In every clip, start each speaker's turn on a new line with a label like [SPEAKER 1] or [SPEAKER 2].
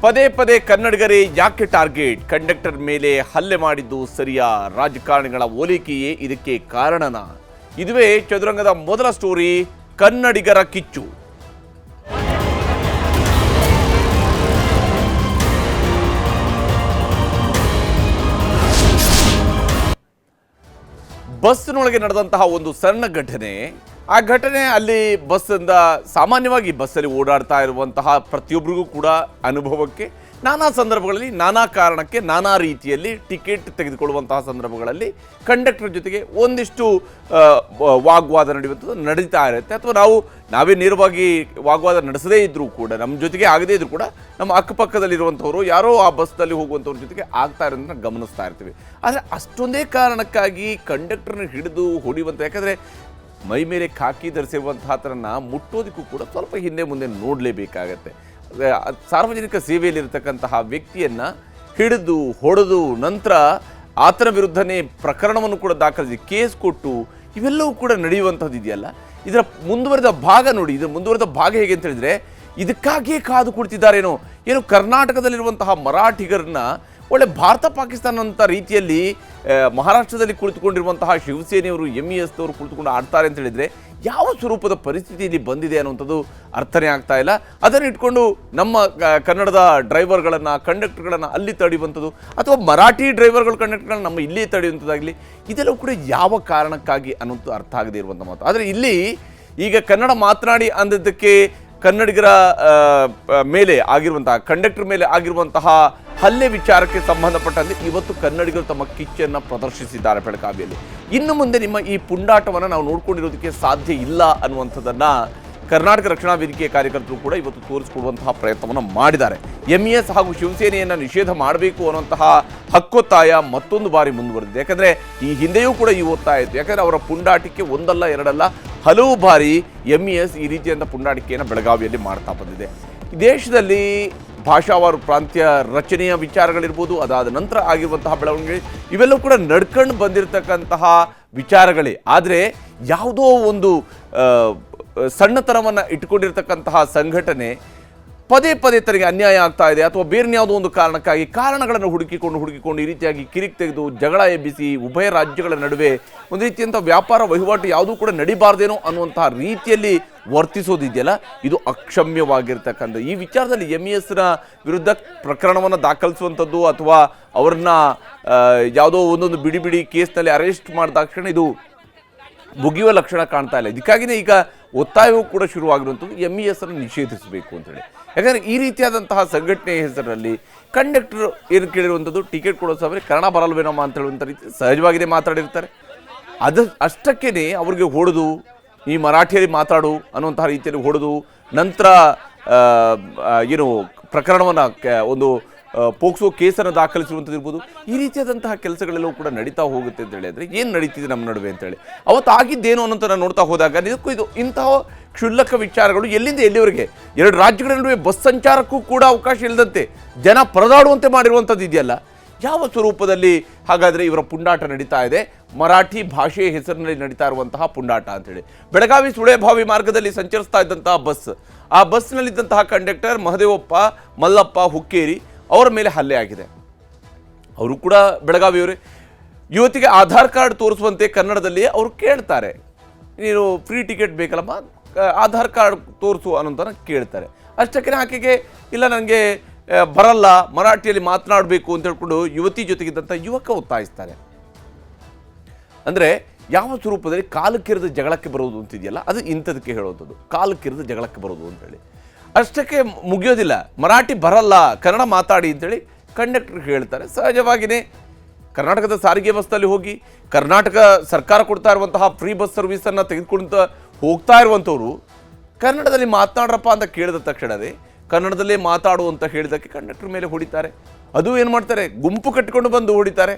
[SPEAKER 1] ಪದೇ ಪದೇ ಕನ್ನಡಿಗರೇ ಯಾಕೆ ಟಾರ್ಗೆಟ್? ಕಂಡಕ್ಟರ್ ಮೇಲೆ ಹಲ್ಲೆ ಮಾಡಿದ್ದು ಸರಿಯಾ? ರಾಜಕಾರಣಿಗಳ ಓಲೈಕೆಯೇ ಇದಕ್ಕೆ ಕಾರಣನಾ? ಇದುವೇ ಚದುರಂಗದ ಮೊದಲ ಸ್ಟೋರಿ, ಕನ್ನಡಿಗರ ಕಿಚ್ಚು. ಬಸ್ನೊಳಗೆ ನಡೆದಂತಹ ಒಂದು ಸಣ್ಣ ಘಟನೆ. ಆ ಘಟನೆ ಅಲ್ಲಿ ಬಸ್ಸಿಂದ ಸಾಮಾನ್ಯವಾಗಿ ಬಸ್ಸಲ್ಲಿ ಓಡಾಡ್ತಾ ಇರುವಂತಹ ಪ್ರತಿಯೊಬ್ಬರಿಗೂ ಕೂಡ ಅನುಭವಕ್ಕೆ ನಾನಾ ಸಂದರ್ಭಗಳಲ್ಲಿ ನಾನಾ ಕಾರಣಕ್ಕೆ ನಾನಾ ರೀತಿಯಲ್ಲಿ ಟಿಕೆಟ್ ತೆಗೆದುಕೊಳ್ಳುವಂತಹ ಸಂದರ್ಭಗಳಲ್ಲಿ ಕಂಡಕ್ಟರ್ ಜೊತೆಗೆ ಒಂದಿಷ್ಟು ವಾಗ್ವಾದ ನಡೆಯುವಂಥದ್ದು ನಡೀತಾ ಇರುತ್ತೆ. ಅಥವಾ ನಾವೇ ನೇರವಾಗಿ ವಾಗ್ವಾದ ನಡೆಸದೇ ಇದ್ದರೂ ಕೂಡ, ನಮ್ಮ ಜೊತೆಗೆ ಆಗದೇ ಇದ್ರೂ ಕೂಡ ನಮ್ಮ ಅಕ್ಕಪಕ್ಕದಲ್ಲಿರುವಂಥವ್ರು ಯಾರೋ ಆ ಬಸ್ನಲ್ಲಿ ಹೋಗುವಂಥವ್ರ ಜೊತೆಗೆ ಆಗ್ತಾ ಇರೋದನ್ನ ಗಮನಿಸ್ತಾ ಇರ್ತೀವಿ. ಆದರೆ ಅಷ್ಟೊಂದೇ ಕಾರಣಕ್ಕಾಗಿ ಕಂಡಕ್ಟರ್ನ ಹಿಡಿದು ಹೊಡೆಯುವಂಥ, ಯಾಕಂದರೆ ಮೈ ಮೇಲೆ ಖಾಕಿ ಧರಿಸಿರುವಂತಹ ಥರನ ಮುಟ್ಟೋದಕ್ಕೂ ಕೂಡ ಸ್ವಲ್ಪ ಹಿಂದೆ ಮುಂದೆ ನೋಡಲೇಬೇಕಾಗತ್ತೆ. ಸಾರ್ವಜನಿಕ ಸೇವೆಯಲ್ಲಿರ್ತಕ್ಕಂತಹ ವ್ಯಕ್ತಿಯನ್ನು ಹಿಡಿದು ಹೊಡೆದು ನಂತರ ಆತನ ವಿರುದ್ಧನೇ ಪ್ರಕರಣವನ್ನು ಕೂಡ ದಾಖಲಿಸಿ ಕೇಸ್ ಕೊಟ್ಟು ಇವೆಲ್ಲವೂ ಕೂಡ ನಡೆಯುವಂಥದ್ದು ಇದೆಯಲ್ಲ, ಇದರ ಮುಂದುವರೆದ ಭಾಗ ನೋಡಿ. ಇದರ ಮುಂದುವರೆದ ಭಾಗ ಹೇಗೆ ಅಂತ ಹೇಳಿದರೆ, ಇದಕ್ಕಾಗಿಯೇ ಕಾದು ಕುಳಿತಿದ್ದಾರೇನೋ ಏನು ಕರ್ನಾಟಕದಲ್ಲಿರುವಂತಹ ಮರಾಠಿಗರನ್ನ ಒಳ್ಳೆ ಭಾರತ ಪಾಕಿಸ್ತಾನ ಅಂತ ರೀತಿಯಲ್ಲಿ ಮಹಾರಾಷ್ಟ್ರದಲ್ಲಿ ಕುಳಿತುಕೊಂಡಿರುವಂತಹ ಶಿವಸೇನೆಯವರು MES ದವರು ಕುಳಿತುಕೊಂಡು ಆಡ್ತಾರೆ ಅಂತ ಹೇಳಿದರೆ ಯಾವ ಸ್ವರೂಪದ ಪರಿಸ್ಥಿತಿಯಲ್ಲಿ ಬಂದಿದೆ ಅನ್ನುವಂಥದ್ದು ಅರ್ಥನೇ ಆಗ್ತಾ ಇಲ್ಲ. ಅದನ್ನು ಇಟ್ಕೊಂಡು ನಮ್ಮ ಕನ್ನಡದ ಡ್ರೈವರ್ಗಳನ್ನು, ಕಂಡಕ್ಟರ್ಗಳನ್ನು ಅಲ್ಲಿ ತಡೆಯುವಂಥದ್ದು, ಅಥವಾ ಮರಾಠಿ ಡ್ರೈವರ್ಗಳು ಕಂಡಕ್ಟರ್ಗಳನ್ನ ನಮ್ಮ ಇಲ್ಲೇ ತಡೆಯುವಂಥದ್ದಾಗಲಿ, ಇದೆಲ್ಲವೂ ಕೂಡ ಯಾವ ಕಾರಣಕ್ಕಾಗಿ ಅನ್ನೋದು ಅರ್ಥ ಆಗದೇ ಇರುವಂಥ ಮಾತು. ಆದರೆ ಇಲ್ಲಿ ಈಗ ಕನ್ನಡ ಮಾತನಾಡಿ ಅಂದದ್ದಕ್ಕೆ ಕನ್ನಡಿಗರ ಮೇಲೆ ಆಗಿರುವಂತಹ, ಕಂಡಕ್ಟರ್ ಮೇಲೆ ಆಗಿರುವಂತಹ ಹಲ್ಲೆ ವಿಚಾರಕ್ಕೆ ಸಂಬಂಧಪಟ್ಟಂತೆ ಇವತ್ತು ಕನ್ನಡಿಗರು ತಮ್ಮ ಕಿಚ್ಚನ್ನು ಪ್ರದರ್ಶಿಸಿದ್ದಾರೆ ಬೆಳಗಾವಿಯಲ್ಲಿ. ಇನ್ನು ಮುಂದೆ ನಿಮ್ಮ ಈ ಪುಂಡಾಟವನ್ನು ನಾವು ನೋಡ್ಕೊಂಡಿರೋದಕ್ಕೆ ಸಾಧ್ಯ ಇಲ್ಲ ಅನ್ನುವಂಥದ್ದನ್ನು ಕರ್ನಾಟಕ ರಕ್ಷಣಾ ವೇದಿಕೆಯ ಕಾರ್ಯಕರ್ತರು ಕೂಡ ಇವತ್ತು ತೋರಿಸಿಕೊಡುವಂತಹ ಪ್ರಯತ್ನವನ್ನು ಮಾಡಿದ್ದಾರೆ. MES ಹಾಗೂ ಶಿವಸೇನೆಯನ್ನು ನಿಷೇಧ ಮಾಡಬೇಕು ಅನ್ನುವಂತಹ ಹಕ್ಕೊತ್ತಾಯ ಮತ್ತೊಂದು ಬಾರಿ ಮುಂದುವರೆದಿದೆ. ಯಾಕಂದರೆ ಈ ಹಿಂದೆಯೂ ಕೂಡ ಈ ಒತ್ತಾಯ ಇತ್ತು. ಯಾಕಂದರೆ ಅವರ ಪುಂಡಾಟಿಕೆ ಒಂದಲ್ಲ ಎರಡಲ್ಲ ಹಲವು ಬಾರಿ MES ಈ ರೀತಿಯಾದ ಪುಂಡಾಟಿಕೆಯನ್ನು ಬೆಳಗಾವಿಯಲ್ಲಿ ಮಾಡ್ತಾ ಬಂದಿದೆ. ಈ ದೇಶದಲ್ಲಿ ಭಾಷಾವಾರು ಪ್ರಾಂತ್ಯ ರಚನೆಯ ವಿಚಾರಗಳಿರ್ಬೋದು, ಅದಾದ ನಂತರ ಆಗಿರುವಂತಹ ಬೆಳವಣಿಗೆ, ಇವೆಲ್ಲವೂ ಕೂಡ ನಡ್ಕೊಂಡು ಬಂದಿರತಕ್ಕಂತಹ ವಿಚಾರಗಳೇ. ಆದರೆ ಯಾವುದೋ ಒಂದು ಸಣ್ಣತನವನ್ನು ಇಟ್ಟುಕೊಂಡಿರ್ತಕ್ಕಂತಹ ಸಂಘಟನೆ ಪದೇ ಪದೇ ತನಗೆ ಅನ್ಯಾಯ ಆಗ್ತಾ ಇದೆ, ಅಥವಾ ಬೇರೆ ಯಾವುದೋ ಒಂದು ಕಾರಣಕ್ಕಾಗಿ ಕಾರಣಗಳನ್ನು ಹುಡುಕಿಕೊಂಡು ಈ ರೀತಿಯಾಗಿ ಕಿರಿಕ್ ತೆಗೆದು ಜಗಳ ಎಬ್ಬಿಸಿ ಉಭಯ ರಾಜ್ಯಗಳ ನಡುವೆ ಒಂದು ರೀತಿಯಂಥ ವ್ಯಾಪಾರ ವಹಿವಾಟು ಯಾವುದೂ ಕೂಡ ನಡಿಬಾರ್ದೇನೋ ಅನ್ನುವಂತಹ ರೀತಿಯಲ್ಲಿ ವರ್ತಿಸೋದಿದೆಯಲ್ಲ, ಇದು ಅಕ್ಷಮ್ಯವಾಗಿರ್ತಕ್ಕಂಥ. ಈ ವಿಚಾರದಲ್ಲಿ MESನ ವಿರುದ್ಧ ಪ್ರಕರಣವನ್ನು ದಾಖಲಿಸುವಂಥದ್ದು ಅಥವಾ ಅವ್ರನ್ನ ಯಾವುದೋ ಒಂದೊಂದು ಬಿಡಿ ಕೇಸ್ನಲ್ಲಿ ಅರೆಸ್ಟ್ ಮಾಡಿದಾಕ್ಷಣ ಇದು ಮುಗಿಯುವ ಲಕ್ಷಣ ಕಾಣ್ತಾ ಇಲ್ಲ. ಇದಕ್ಕಾಗಿಯೇ ಈಗ ಒತ್ತಾಯವೂ ಕೂಡ ಶುರುವಾಗಿರುವಂಥದ್ದು MESನ್ನು ನಿಷೇಧಿಸಬೇಕು ಅಂತೇಳಿ. ಯಾಕಂದರೆ ಈ ರೀತಿಯಾದಂತಹ ಸಂಘಟನೆಯ ಹೆಸರಲ್ಲಿ ಕಂಡಕ್ಟರ್ ಏನು ಕೇಳಿರುವಂಥದ್ದು, ಟಿಕೆಟ್ ಕೊಡೋ ಸಮಯ ಕನ್ನಡ ಬರಲ್ವೇನಮ್ಮ ಅಂತ ಹೇಳುವಂಥ ರೀತಿ ಸಹಜವಾಗಿಯೇ ಮಾತಾಡಿರ್ತಾರೆ. ಅಷ್ಟಕ್ಕೇ ಅವ್ರಿಗೆ ಹೊಡೆದು ಈ ಮರಾಠಿಯಲ್ಲಿ ಮಾತಾಡು ಅನ್ನುವಂತಹ ರೀತಿಯಲ್ಲಿ ಹೊಡೆದು ನಂತರ ಏನು ಪ್ರಕರಣವನ್ನು ಒಂದು ಪೋಕ್ಸೋ ಕೇಸನ್ನು ದಾಖಲಿಸಿರುವಂಥದ್ದು ಇರ್ಬೋದು. ಈ ರೀತಿಯಾದಂತಹ ಕೆಲಸಗಳೆಲ್ಲವೂ ಕೂಡ ನಡೀತಾ ಹೋಗುತ್ತೆ ಅಂತ ಹೇಳಿದ್ರೆ ಏನು ನಡೀತಿದೆ ನಮ್ಮ ನಡುವೆ ಅಂತೇಳಿ ಅವತ್ತು ಆಗಿದ್ದೇನು ಅನ್ನೋಂಥ ನಾನು ನೋಡ್ತಾ ಹೋದಾಗ ಇದಕ್ಕೂ ಇದು ಇಂತಹ ಕ್ಷುಲ್ಲಕ ವಿಚಾರಗಳು ಎಲ್ಲಿಂದ ಎಲ್ಲಿವರೆಗೆ ಎರಡು ರಾಜ್ಯಗಳ ನಡುವೆ ಬಸ್ ಸಂಚಾರಕ್ಕೂ ಕೂಡ ಅವಕಾಶ ಇಲ್ಲದಂತೆ ಜನ ಪರದಾಡುವಂತೆ ಮಾಡಿರುವಂಥದ್ದು ಇದೆಯಲ್ಲ, ಯಾವ ಸ್ವರೂಪದಲ್ಲಿ ಹಾಗಾದರೆ ಇವರ ಪುಂಡಾಟ ನಡೀತಾ ಇದೆ? ಮರಾಠಿ ಭಾಷೆಯ ಹೆಸರಿನಲ್ಲಿ ನಡೀತಾ ಇರುವಂತಹ ಪುಂಡಾಟ ಅಂತೇಳಿ. ಬೆಳಗಾವಿ ಸುಳೆಭಾವಿ ಮಾರ್ಗದಲ್ಲಿ ಸಂಚರಿಸ್ತಾ ಇದ್ದಂತಹ ಬಸ್, ಆ ಬಸ್ನಲ್ಲಿದ್ದಂತಹ ಕಂಡಕ್ಟರ್ ಮಹದೇವಪ್ಪ ಮಲ್ಲಪ್ಪ ಹುಕ್ಕೇರಿ ಅವರ ಮೇಲೆ ಹಲ್ಲೆ ಆಗಿದೆ. ಅವರು ಕೂಡ ಬೆಳಗಾವಿಯವರೇ. ಯುವತಿಗೆ ಆಧಾರ್ ಕಾರ್ಡ್ ತೋರಿಸುವಂತೆ ಕನ್ನಡದಲ್ಲಿ ಅವರು ಕೇಳ್ತಾರೆ, ನೀನು ಫ್ರೀ ಟಿಕೆಟ್ ಬೇಕಲ್ಲಮ್ಮ, ಆಧಾರ್ ಕಾರ್ಡ್ ತೋರಿಸು ಅನ್ನೋಂಥ ಕೇಳ್ತಾರೆ. ಅಷ್ಟಕ್ಕೆ ಆಕೆಗೆ ಇಲ್ಲ ನನಗೆ ಬರಲ್ಲ, ಮರಾಠಿಯಲ್ಲಿ ಮಾತನಾಡಬೇಕು ಅಂತ ಹೇಳ್ಕೊಂಡು ಯುವತಿ ಜೊತೆಗಿದ್ದಂಥ ಯುವಕ ಒತ್ತಾಯಿಸ್ತಾರೆ. ಅಂದರೆ ಯಾವ ಸ್ವರೂಪದಲ್ಲಿ ಕಾಲಕ್ಕಿರಿದ ಜಗಳಕ್ಕೆ ಬರೋದು ಅಂತಿದೆಯಲ್ಲ, ಅದು ಇಂಥದಕ್ಕೆ ಹೇಳೋದು, ಕಾಲಕ್ಕಿರಿದ ಜಗಳಕ್ಕೆ ಬರೋದು ಅಂತೇಳಿ. ಅಷ್ಟಕ್ಕೆ ಮುಗಿಯೋದಿಲ್ಲ, ಮರಾಠಿ ಬರಲ್ಲ ಕನ್ನಡ ಮಾತಾಡಿ ಅಂತೇಳಿ ಕಂಡಕ್ಟರ್ ಹೇಳ್ತಾರೆ. ಸಹಜವಾಗಿಯೇ ಕರ್ನಾಟಕದ ಸಾರಿಗೆ ಬಸ್ನಲ್ಲಿ ಹೋಗಿ ಕರ್ನಾಟಕ ಸರ್ಕಾರ ಕೊಡ್ತಾ ಇರುವಂತಹ ಫ್ರೀ ಬಸ್ ಸರ್ವಿಸನ್ನು ತೆಗೆದುಕೊಂಡು ಹೋಗ್ತಾ ಇರುವಂಥವ್ರು ಕನ್ನಡದಲ್ಲಿ ಮಾತನಾಡ್ರಪ್ಪ ಅಂತ ಕೇಳಿದ ತಕ್ಷಣವೇ ಕನ್ನಡದಲ್ಲೇ ಮಾತಾಡು ಅಂತ ಹೇಳಿದಕ್ಕೆ ಕಂಡಕ್ಟರ್ ಮೇಲೆ ಹೊಡಿತಾರೆ. ಅದು ಏನು ಮಾಡ್ತಾರೆ, ಗುಂಪು ಕಟ್ಟಿಕೊಂಡು ಬಂದು ಹೊಡಿತಾರೆ.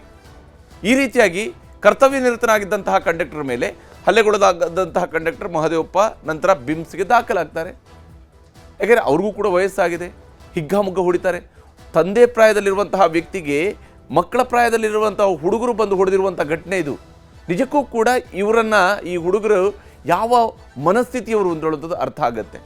[SPEAKER 1] ಈ ರೀತಿಯಾಗಿ ಕರ್ತವ್ಯ ನಿರತನಾಗಿದ್ದಂತಹ ಕಂಡಕ್ಟರ್ ಮೇಲೆ ಹಲ್ಲೆಗೊಳಗಾದಂತಹ ಕಂಡಕ್ಟರ್ ಮಹದೇವಪ್ಪ ನಂತರ ಬಿಮ್ಸ್ಗೆ ದಾಖಲಾಗ್ತಾರೆ. ಯಾಕೆಂದರೆ ಅವ್ರಿಗೂ ಕೂಡ ವಯಸ್ಸಾಗಿದೆ, ಹಿಗ್ಗಾಮುಗ್ಗ ಹೊಡಿತಾರೆ. ತಂದೆ ಪ್ರಾಯದಲ್ಲಿರುವಂತಹ ವ್ಯಕ್ತಿಗೆ ಮಕ್ಕಳ ಪ್ರಾಯದಲ್ಲಿರುವಂತಹ ಹುಡುಗರು ಬಂದು ಹೊಡೆದಿರುವಂಥ ಘಟನೆ ಇದು. ನಿಜಕ್ಕೂ ಕೂಡ ಇವರನ್ನು, ಈ ಹುಡುಗರು ಯಾವ ಮನಸ್ಥಿತಿಯವರು ಅಂತ ಹೇಳೋದು ಅರ್ಥ ಆಗುತ್ತೆ.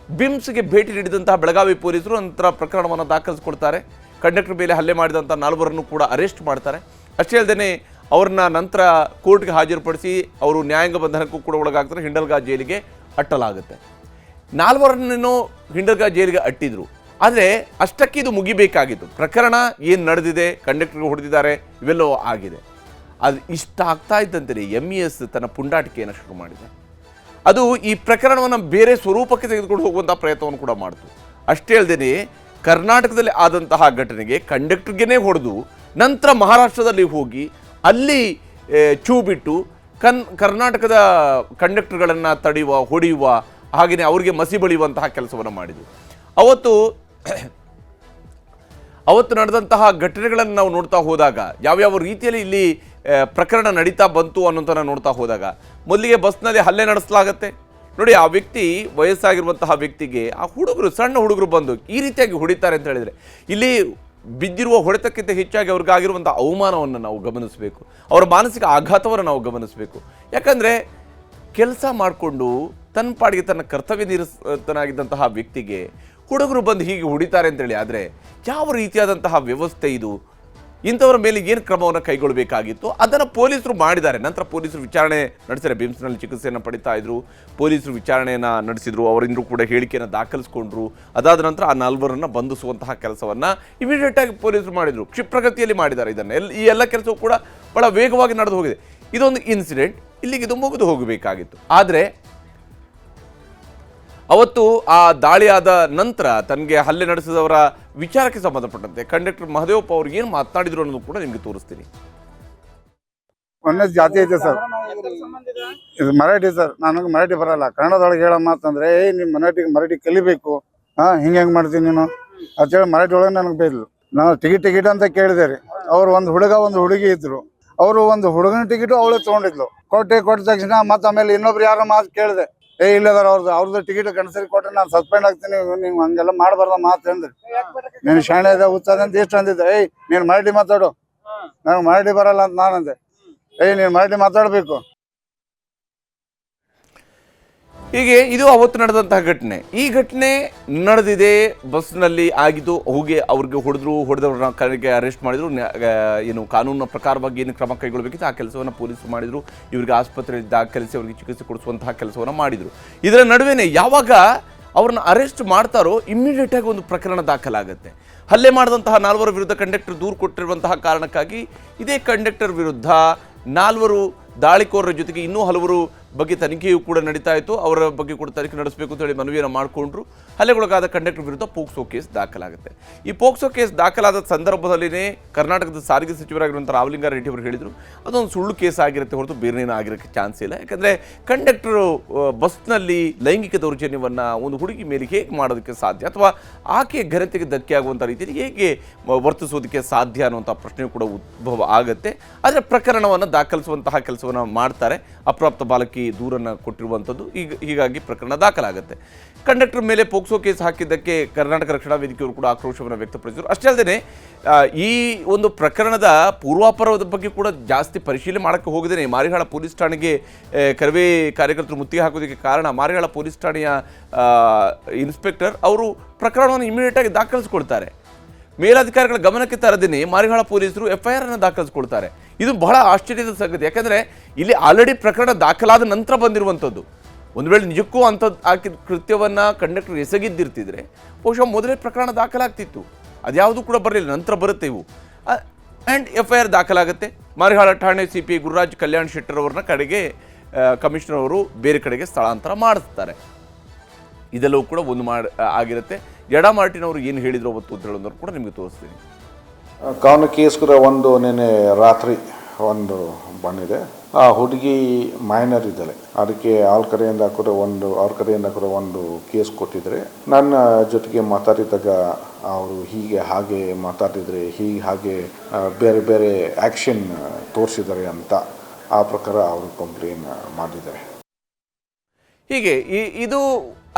[SPEAKER 1] ಬಿಮ್ಸ್ಗೆ ಭೇಟಿ ನೀಡಿದಂತಹ ಬೆಳಗಾವಿ ಪೊಲೀಸರು ನಂತರ ಪ್ರಕರಣವನ್ನು ದಾಖಲಿಸಿಕೊಳ್ತಾರೆ. ಕಂಡಕ್ಟರ್ ಮೇಲೆ ಹಲ್ಲೆ ಮಾಡಿದಂಥ 4 ಕೂಡ ಅರೆಸ್ಟ್ ಮಾಡ್ತಾರೆ. ಅಷ್ಟೇ ಅಲ್ಲದೆ ಅವ್ರನ್ನ ನಂತರ ಕೋರ್ಟ್ಗೆ ಹಾಜರುಪಡಿಸಿ ಅವರು ನ್ಯಾಯಾಂಗ ಬಂಧನಕ್ಕೂ ಕೂಡ ಒಳಗಾಗ್ತಾರೆ. ಹಿಂಡಲ್ಗಾ ಜೈಲಿಗೆ ಅಟ್ಟಲಾಗುತ್ತೆ. 4 ಹಿಂಡಲ್ಗಾ ಜೈಲಿಗೆ ಅಟ್ಟಿದ್ರು. ಆದರೆ ಅಷ್ಟಕ್ಕೆ ಇದು ಮುಗಿಬೇಕಾಗಿತ್ತು. ಪ್ರಕರಣ ಏನು ನಡೆದಿದೆ, ಕಂಡಕ್ಟರ್ಗೆ ಹೊಡೆದಿದ್ದಾರೆ, ಇವೆಲ್ಲವೂ ಆಗಿದೆ. ಅದು ಇಷ್ಟ ಆಗ್ತಾ ಇದ್ದಂತೆ MES ತನ್ನ ಪುಂಡಾಟಿಕೆಯನ್ನು ಶುರು ಮಾಡಿದೆ. ಅದು ಈ ಪ್ರಕರಣವನ್ನು ಬೇರೆ ಸ್ವರೂಪಕ್ಕೆ ತೆಗೆದುಕೊಂಡು ಹೋಗುವಂಥ ಪ್ರಯತ್ನವನ್ನು ಕೂಡ ಮಾಡಿತು. ಅಷ್ಟೇ ಅಲ್ಲದೆ ಕರ್ನಾಟಕದಲ್ಲಿ ಆದಂತಹ ಘಟನೆಗೆ ಕಂಡಕ್ಟರ್ಗೆ ಹೊಡೆದು ನಂತರ ಮಹಾರಾಷ್ಟ್ರದಲ್ಲಿ ಹೋಗಿ ಅಲ್ಲಿ ಚೂ ಬಿಟ್ಟು ಕರ್ನಾಟಕದ ಕಂಡಕ್ಟರ್ಗಳನ್ನು ತಡೆಯುವ, ಹೊಡೆಯುವ, ಹಾಗೆಯೇ ಅವರಿಗೆ ಮಸಿ ಬಳಿಯುವಂತಹ ಕೆಲಸವನ್ನು ಮಾಡಿದರು. ಅವತ್ತು ನಡೆದಂತಹ ಘಟನೆಗಳನ್ನು ನಾವು ನೋಡ್ತಾ ಹೋದಾಗ ಯಾವ್ಯಾವ ರೀತಿಯಲ್ಲಿ ಇಲ್ಲಿ ಪ್ರಕರಣ ನಡೀತಾ ಬಂತು ಅನ್ನೋಂಥನ್ನ ನೋಡ್ತಾ ಹೋದಾಗ ಮೊದಲಿಗೆ ಬಸ್ನಲ್ಲಿ ಹಲ್ಲೆ ನಡೆಸಲಾಗತ್ತೆ. ನೋಡಿ, ಆ ವ್ಯಕ್ತಿ ವಯಸ್ಸಾಗಿರುವಂತಹ ವ್ಯಕ್ತಿಗೆ ಆ ಹುಡುಗರು, ಸಣ್ಣ ಹುಡುಗರು ಬಂದು ಈ ರೀತಿಯಾಗಿ ಹೊಡಿತಾರೆ ಅಂತ ಹೇಳಿದರೆ ಇಲ್ಲಿ ಬಿದ್ದಿರುವ ಹೊಡೆತಕ್ಕಿಂತ ಹೆಚ್ಚಾಗಿ ಅವ್ರಿಗಾಗಿರುವಂಥ ಅವಮಾನವನ್ನು ನಾವು ಗಮನಿಸಬೇಕು. ಅವರ ಮಾನಸಿಕ ಆಘಾತವನ್ನು ನಾವು ಗಮನಿಸಬೇಕು. ಯಾಕಂದರೆ ಕೆಲಸ ಮಾಡಿಕೊಂಡು ತನ್ನ ಪಾಡಿಗೆ ತನ್ನ ಕರ್ತವ್ಯ ನಿರತನಾಗಿದ್ದಂತಹ ವ್ಯಕ್ತಿಗೆ ಹುಡುಗರು ಬಂದು ಹೀಗೆ ಹೊಡಿತಾರೆ ಅಂತೇಳಿ ಆದರೆ ಯಾವ ರೀತಿಯಾದಂತಹ ವ್ಯವಸ್ಥೆ ಇದು? ಇಂಥವರ ಮೇಲೆ ಏನು ಕ್ರಮವನ್ನು ಕೈಗೊಳ್ಳಬೇಕಾಗಿತ್ತು ಅದನ್ನು ಪೊಲೀಸರು ಮಾಡಿದ್ದಾರೆ. ನಂತರ ಪೊಲೀಸರು ವಿಚಾರಣೆ ನಡೆಸಿದರೆ ಬಿಮ್ಸ್ನಲ್ಲಿ ಚಿಕಿತ್ಸೆಯನ್ನು ಪಡಿತಾ ಇದ್ರು. ಪೊಲೀಸರು ವಿಚಾರಣೆಯನ್ನು ನಡೆಸಿದ್ರು, ಅವರಿಂದೂ ಕೂಡ ಹೇಳಿಕೆಯನ್ನು ದಾಖಲಿಸ್ಕೊಂಡ್ರು. ಅದಾದ ನಂತರ ಆ 4 ಬಂಧಿಸುವಂತಹ ಕೆಲಸವನ್ನು ಇಮಿಡಿಯೇಟಾಗಿ ಪೊಲೀಸರು ಮಾಡಿದರು. ಕ್ಷಿಪ್ರಗತಿಯಲ್ಲಿ ಮಾಡಿದ್ದಾರೆ. ಈ ಎಲ್ಲ ಕೆಲಸವೂ ಕೂಡ ಬಹಳ ವೇಗವಾಗಿ ನಡೆದು ಹೋಗಿದೆ. ಇದೊಂದು ಇನ್ಸಿಡೆಂಟ್, ಇಲ್ಲಿಗೆ ಇದು ಮುಗಿದು ಹೋಗಬೇಕಾಗಿತ್ತು. ಆದರೆ ಅವತ್ತು ಆ ದಾಳಿಯಾದ ನಂತರ ತನಗೆ ಹಲ್ಲೆ ನಡೆಸಿದವರ ವಿಚಾರಕ್ಕೆ ಸಂಬಂಧಪಟ್ಟಂತೆ ಕಂಡಕ್ಟರ್ ಮಹದೇವಪ್ಪ ಅವರು ಏನು ಮಾತನಾಡಿದ್ರು ಅನ್ನೋದು ಕೂಡ ನಿಮಗೆ ತೋರಿಸ್ತೀನಿ.
[SPEAKER 2] ಒಂದೇ ಜಾತಿ ಐತೆ ಸರ್, ಇದು ಮರಾಠಿ ಸರ್. ನನಗೆ ಮರಾಠಿ ಬರಲ್ಲ. ಕನ್ನಡದೊಳಗೆ ಹೇಳೋ ಮಾತಂದ್ರೆ ನಿಮ್ಮ ಮರಾಠಿ ಕಲಿಬೇಕು, ಹಿಂಗೆ ಮಾಡ್ತೀನಿ ನೀನು ಅಂತೇಳಿ ಮರಾಠಿ ಒಳಗೆ ನನಗೆ ಬೈದ್ಲು. ನಾವು ಟಿಕೆಟ್ ಅಂತ ಕೇಳಿದೆ ರೀ. ಅವ್ರು ಒಂದು ಹುಡುಗ ಒಂದು ಹುಡುಗಿ ಇದ್ರು. ಅವರು ಒಂದು ಹುಡುಗನ ಟಿಕೆಟು ಅವಳೇ ತೊಗೊಂಡಿದ್ಲು. ಕೊಟ್ಟ ತಕ್ಷಣ ಮತ್ತೆ ಆಮೇಲೆ ಇನ್ನೊಬ್ರು ಯಾರೋ ಮಾತು ಕೇಳಿದೆ, ಇಲ್ಲದಾರ ಅವ್ರದ್ದು ಟಿಕೆಟ್ ಕನ್ಸರಿ ಕೊಟ್ಟರೆ ನಾನು ಸಸ್ಪೆಂಡ್ ಆಗ್ತೀನಿ, ನೀವು ಹಂಗೆಲ್ಲ ಮಾಡಬಾರ್ದ ಮಾತು ಅಂದ್ರಿ. ನೀನು ಶಾಣೆ ಇದೆ ಉತ್ಸಾಹ ಅಂತ ಎಷ್ಟು ಅಂದಿದ್ದೆ. ನೀನು ಮರಾಠಿ ಮಾತಾಡು, ನನಗೆ ಮರಾಠಿ ಬರಲ್ಲ ಅಂತ ನಾನಂದೆ. ನೀನು ಮರಾಠಿ ಮಾತಾಡಬೇಕು.
[SPEAKER 1] ಹೀಗೆ ಇದು ಅವತ್ತು ನಡೆದಂತಹ ಘಟನೆ. ಈ ಘಟನೆ ನಡೆದಿದೆ, ಬಸ್ನಲ್ಲಿ ಆಗಿದ್ದು. ಅವ್ರಿಗೆ ಹೊಡೆದವ್ರನ್ನ ಕಡೆಗೆ ಅರೆಸ್ಟ್ ಮಾಡಿದ್ರು. ಏನು ಕಾನೂನಿನ ಪ್ರಕಾರವಾಗಿ ಏನು ಕ್ರಮ ಕೈಗೊಳ್ಳಬೇಕಿತ್ತು ಆ ಕೆಲಸವನ್ನು ಪೊಲೀಸರು ಮಾಡಿದರು. ಇವರಿಗೆ ಆಸ್ಪತ್ರೆಯಲ್ಲಿ ದಾಖಲಿಸಿ ಅವರಿಗೆ ಚಿಕಿತ್ಸೆ ಕೊಡಿಸುವಂತಹ ಕೆಲಸವನ್ನು ಮಾಡಿದರು. ಇದರ ನಡುವೆನೇ ಯಾವಾಗ ಅವ್ರನ್ನ ಅರೆಸ್ಟ್ ಮಾಡ್ತಾರೋ ಇಮ್ಮಿಡಿಯೇಟಾಗಿ ಒಂದು ಪ್ರಕರಣ ದಾಖಲಾಗುತ್ತೆ. ಹಲ್ಲೆ ಮಾಡಿದಂತಹ 4 ವಿರುದ್ಧ ಕಂಡಕ್ಟರ್ ದೂರು ಕೊಟ್ಟಿರುವಂತಹ ಕಾರಣಕ್ಕಾಗಿ ಇದೇ ಕಂಡಕ್ಟರ್ ವಿರುದ್ಧ 4 ದಾಳಿಕೋರರ ಜೊತೆಗೆ ಇನ್ನೂ ಹಲವರು ಬಗ್ಗೆ ತನಿಖೆಯೂ ಕೂಡ ನಡೀತಾ ಇತ್ತು. ಅವರ ಬಗ್ಗೆ ಕೂಡ ತನಿಖೆ ನಡೆಸಬೇಕು ಅಂತ ಹೇಳಿ ಮನವಿಯನ್ನು ಮಾಡಿಕೊಂಡ್ರು. ಹಲ್ಲೆಗೊಳಗಾದ ಕಂಡಕ್ಟರ್ ವಿರುದ್ಧ ಪೋಕ್ಸೋ ಕೇಸ್ ದಾಖಲಾಗುತ್ತೆ. ಈ ಪೋಕ್ಸೋ ಕೇಸ್ ದಾಖಲಾದ ಸಂದರ್ಭದಲ್ಲಿನೇ ಕರ್ನಾಟಕದ ಸಾರಿಗೆ ಸಚಿವರಾಗಿರುವಂಥ ರಾಮಲಿಂಗಾರೆಡ್ಡಿ ಅವರು ಹೇಳಿದರು ಅದೊಂದು ಸುಳ್ಳು ಕೇಸ್ ಆಗಿರುತ್ತೆ ಹೊರತು ಬೇರೆನೇನು ಆಗಿರೋಕ್ಕೆ ಚಾನ್ಸ್ ಇಲ್ಲ. ಯಾಕಂದರೆ ಕಂಡಕ್ಟರು ಬಸ್ನಲ್ಲಿ ಲೈಂಗಿಕ ದೌರ್ಜನ್ಯವನ್ನು ಒಂದು ಹುಡುಗಿ ಮೇಲೆ ಹೇಗೆ ಮಾಡೋದಕ್ಕೆ ಸಾಧ್ಯ, ಅಥವಾ ಆಕೆಯ ಘನತೆಗೆ ಧಕ್ಕೆ ಆಗುವಂಥ ರೀತಿಯಲ್ಲಿ ಹೇಗೆ ವರ್ತಿಸೋದಕ್ಕೆ ಸಾಧ್ಯ ಅನ್ನುವಂಥ ಪ್ರಶ್ನೆ ಕೂಡ ಉದ್ಭವ ಆಗುತ್ತೆ. ಆದರೆ ಪ್ರಕರಣವನ್ನು ದಾಖಲಿಸುವಂತಹ ಕೆಲಸವನ್ನು ಮಾಡ್ತಾರೆ. ಅಪ್ರಾಪ್ತ ಬಾಲಕಿ ದೂರನ್ನು ಕೊಟ್ಟಿರುವಂಥದ್ದು. ಹೀಗಾಗಿ ಪ್ರಕರಣ ದಾಖಲಾಗುತ್ತೆ. ಕಂಡಕ್ಟರ್ ಮೇಲೆ ಪೋಕ್ಸೋ ಕೇಸ್ ಹಾಕಿದ್ದಕ್ಕೆ ಕರ್ನಾಟಕ ರಕ್ಷಣಾ ವೇದಿಕೆಯವರು ಕೂಡ ಆಕ್ರೋಶವನ್ನು ವ್ಯಕ್ತಪಡಿಸಿದರು. ಅಷ್ಟೇ ಅಲ್ಲದೆ ಈ ಒಂದು ಪ್ರಕರಣದ ಪೂರ್ವಾಪರದ ಬಗ್ಗೆ ಕೂಡ ಜಾಸ್ತಿ ಪರಿಶೀಲನೆ ಮಾಡೋಕ್ಕೆ ಹೋಗದೇನೆ ಮಾರಿಹಾಳ ಪೊಲೀಸ್ ಠಾಣೆಗೆ ಕರವೇ ಕಾರ್ಯಕರ್ತರು ಮುತ್ತಿಗೆ ಹಾಕೋದಕ್ಕೆ ಕಾರಣ ಮಾರಿಹಾಳ ಪೊಲೀಸ್ ಠಾಣೆಯ ಇನ್ಸ್ಪೆಕ್ಟರ್ ಅವರು ಪ್ರಕರಣವನ್ನು ಇಮಿಡಿಯೇಟಾಗಿ ದಾಖಲಿಸಿಕೊಳ್ತಾರೆ. ಮೇಲಾಧಿಕಾರಿಗಳ ಗಮನಕ್ಕೆ ತರದೇನೆ ಮಾರಿಹಾಳ ಪೊಲೀಸರು FIR ಅನ್ನು ದಾಖಲಿಸಿಕೊಳ್ತಾರೆ. ಇದು ಬಹಳ ಆಶ್ಚರ್ಯದ ಸಂಗತಿ. ಯಾಕಂದರೆ ಇಲ್ಲಿ ಆಲ್ರೆಡಿ ಪ್ರಕರಣ ದಾಖಲಾದ ನಂತರ ಬಂದಿರುವಂಥದ್ದು. ಒಂದು ವೇಳೆ ನಿಜಕ್ಕೂ ಅಂಥದ್ದು ಹಾಕಿದ ಕೃತ್ಯವನ್ನು ಕಂಡಕ್ಟರ್ ಎಸಗಿದ್ದಿರ್ತಿದ್ರೆ ಬಹುಶಃ ಮೊದಲೇ ಪ್ರಕರಣ ದಾಖಲಾಗ್ತಿತ್ತು. ಅದ್ಯಾವುದೂ ಕೂಡ ಬರಲಿಲ್ಲ, ನಂತರ ಬರುತ್ತೆ ಇವು. And FIR ದಾಖಲಾಗುತ್ತೆ. ಮಾರಿಹಾಳ ಠಾಣೆ CPI ಗುರುರಾಜ್ ಕಲ್ಯಾಣ್ ಶೆಟ್ಟರ್ ಅವ್ರನ್ನ ಕಡೆಗೆ ಕಮಿಷನರ್ ಅವರು ಬೇರೆ ಕಡೆಗೆ ಸ್ಥಳಾಂತರ ಮಾಡಿಸ್ತಾರೆ. ಇದೆಲ್ಲವೂ ಕೂಡ ಒಂದು ಆಗಿರುತ್ತೆ. ಎಡಾ ಮಾರ್ಟಿನ್ ಅವರು ಏನು ಹೇಳಿದ್ರು ಅವತ್ತು ಅಂತ ಹೇಳೋದನ್ನು ಕೂಡ ನಿಮಗೆ ತೋರಿಸ್ತೀನಿ.
[SPEAKER 3] ಕಾರಣ ಕೇಸ್ ಕೂಡ ಒಂದು ನಿನ್ನೆ ರಾತ್ರಿ ಒಂದು ಬಂದಿದೆ. ಆ ಹುಡುಗಿ ಮೈನರ್ ಇದ್ದಾಳೆ. ಅದಕ್ಕೆ ಅವ್ರ ಕಡೆಯಿಂದ ಕೂಡ ಒಂದು ಕೇಸ್ ಕೊಟ್ಟಿದ್ದಾರೆ. ನನ್ನ ಜೊತೆಗೆ ಮಾತಾಡಿದಾಗ ಅವರು ಹೀಗೆ ಹಾಗೆ ಮಾತಾಡಿದರೆ ಹಾಗೆ ಬೇರೆ ಬೇರೆ ಆ್ಯಕ್ಷನ್ ತೋರಿಸಿದ್ದಾರೆ ಅಂತ ಆ ಪ್ರಕಾರ ಅವರು ಕಂಪ್ಲೇನ್ ಮಾಡಿದ್ದಾರೆ.
[SPEAKER 1] ಹೀಗೆ ಇದು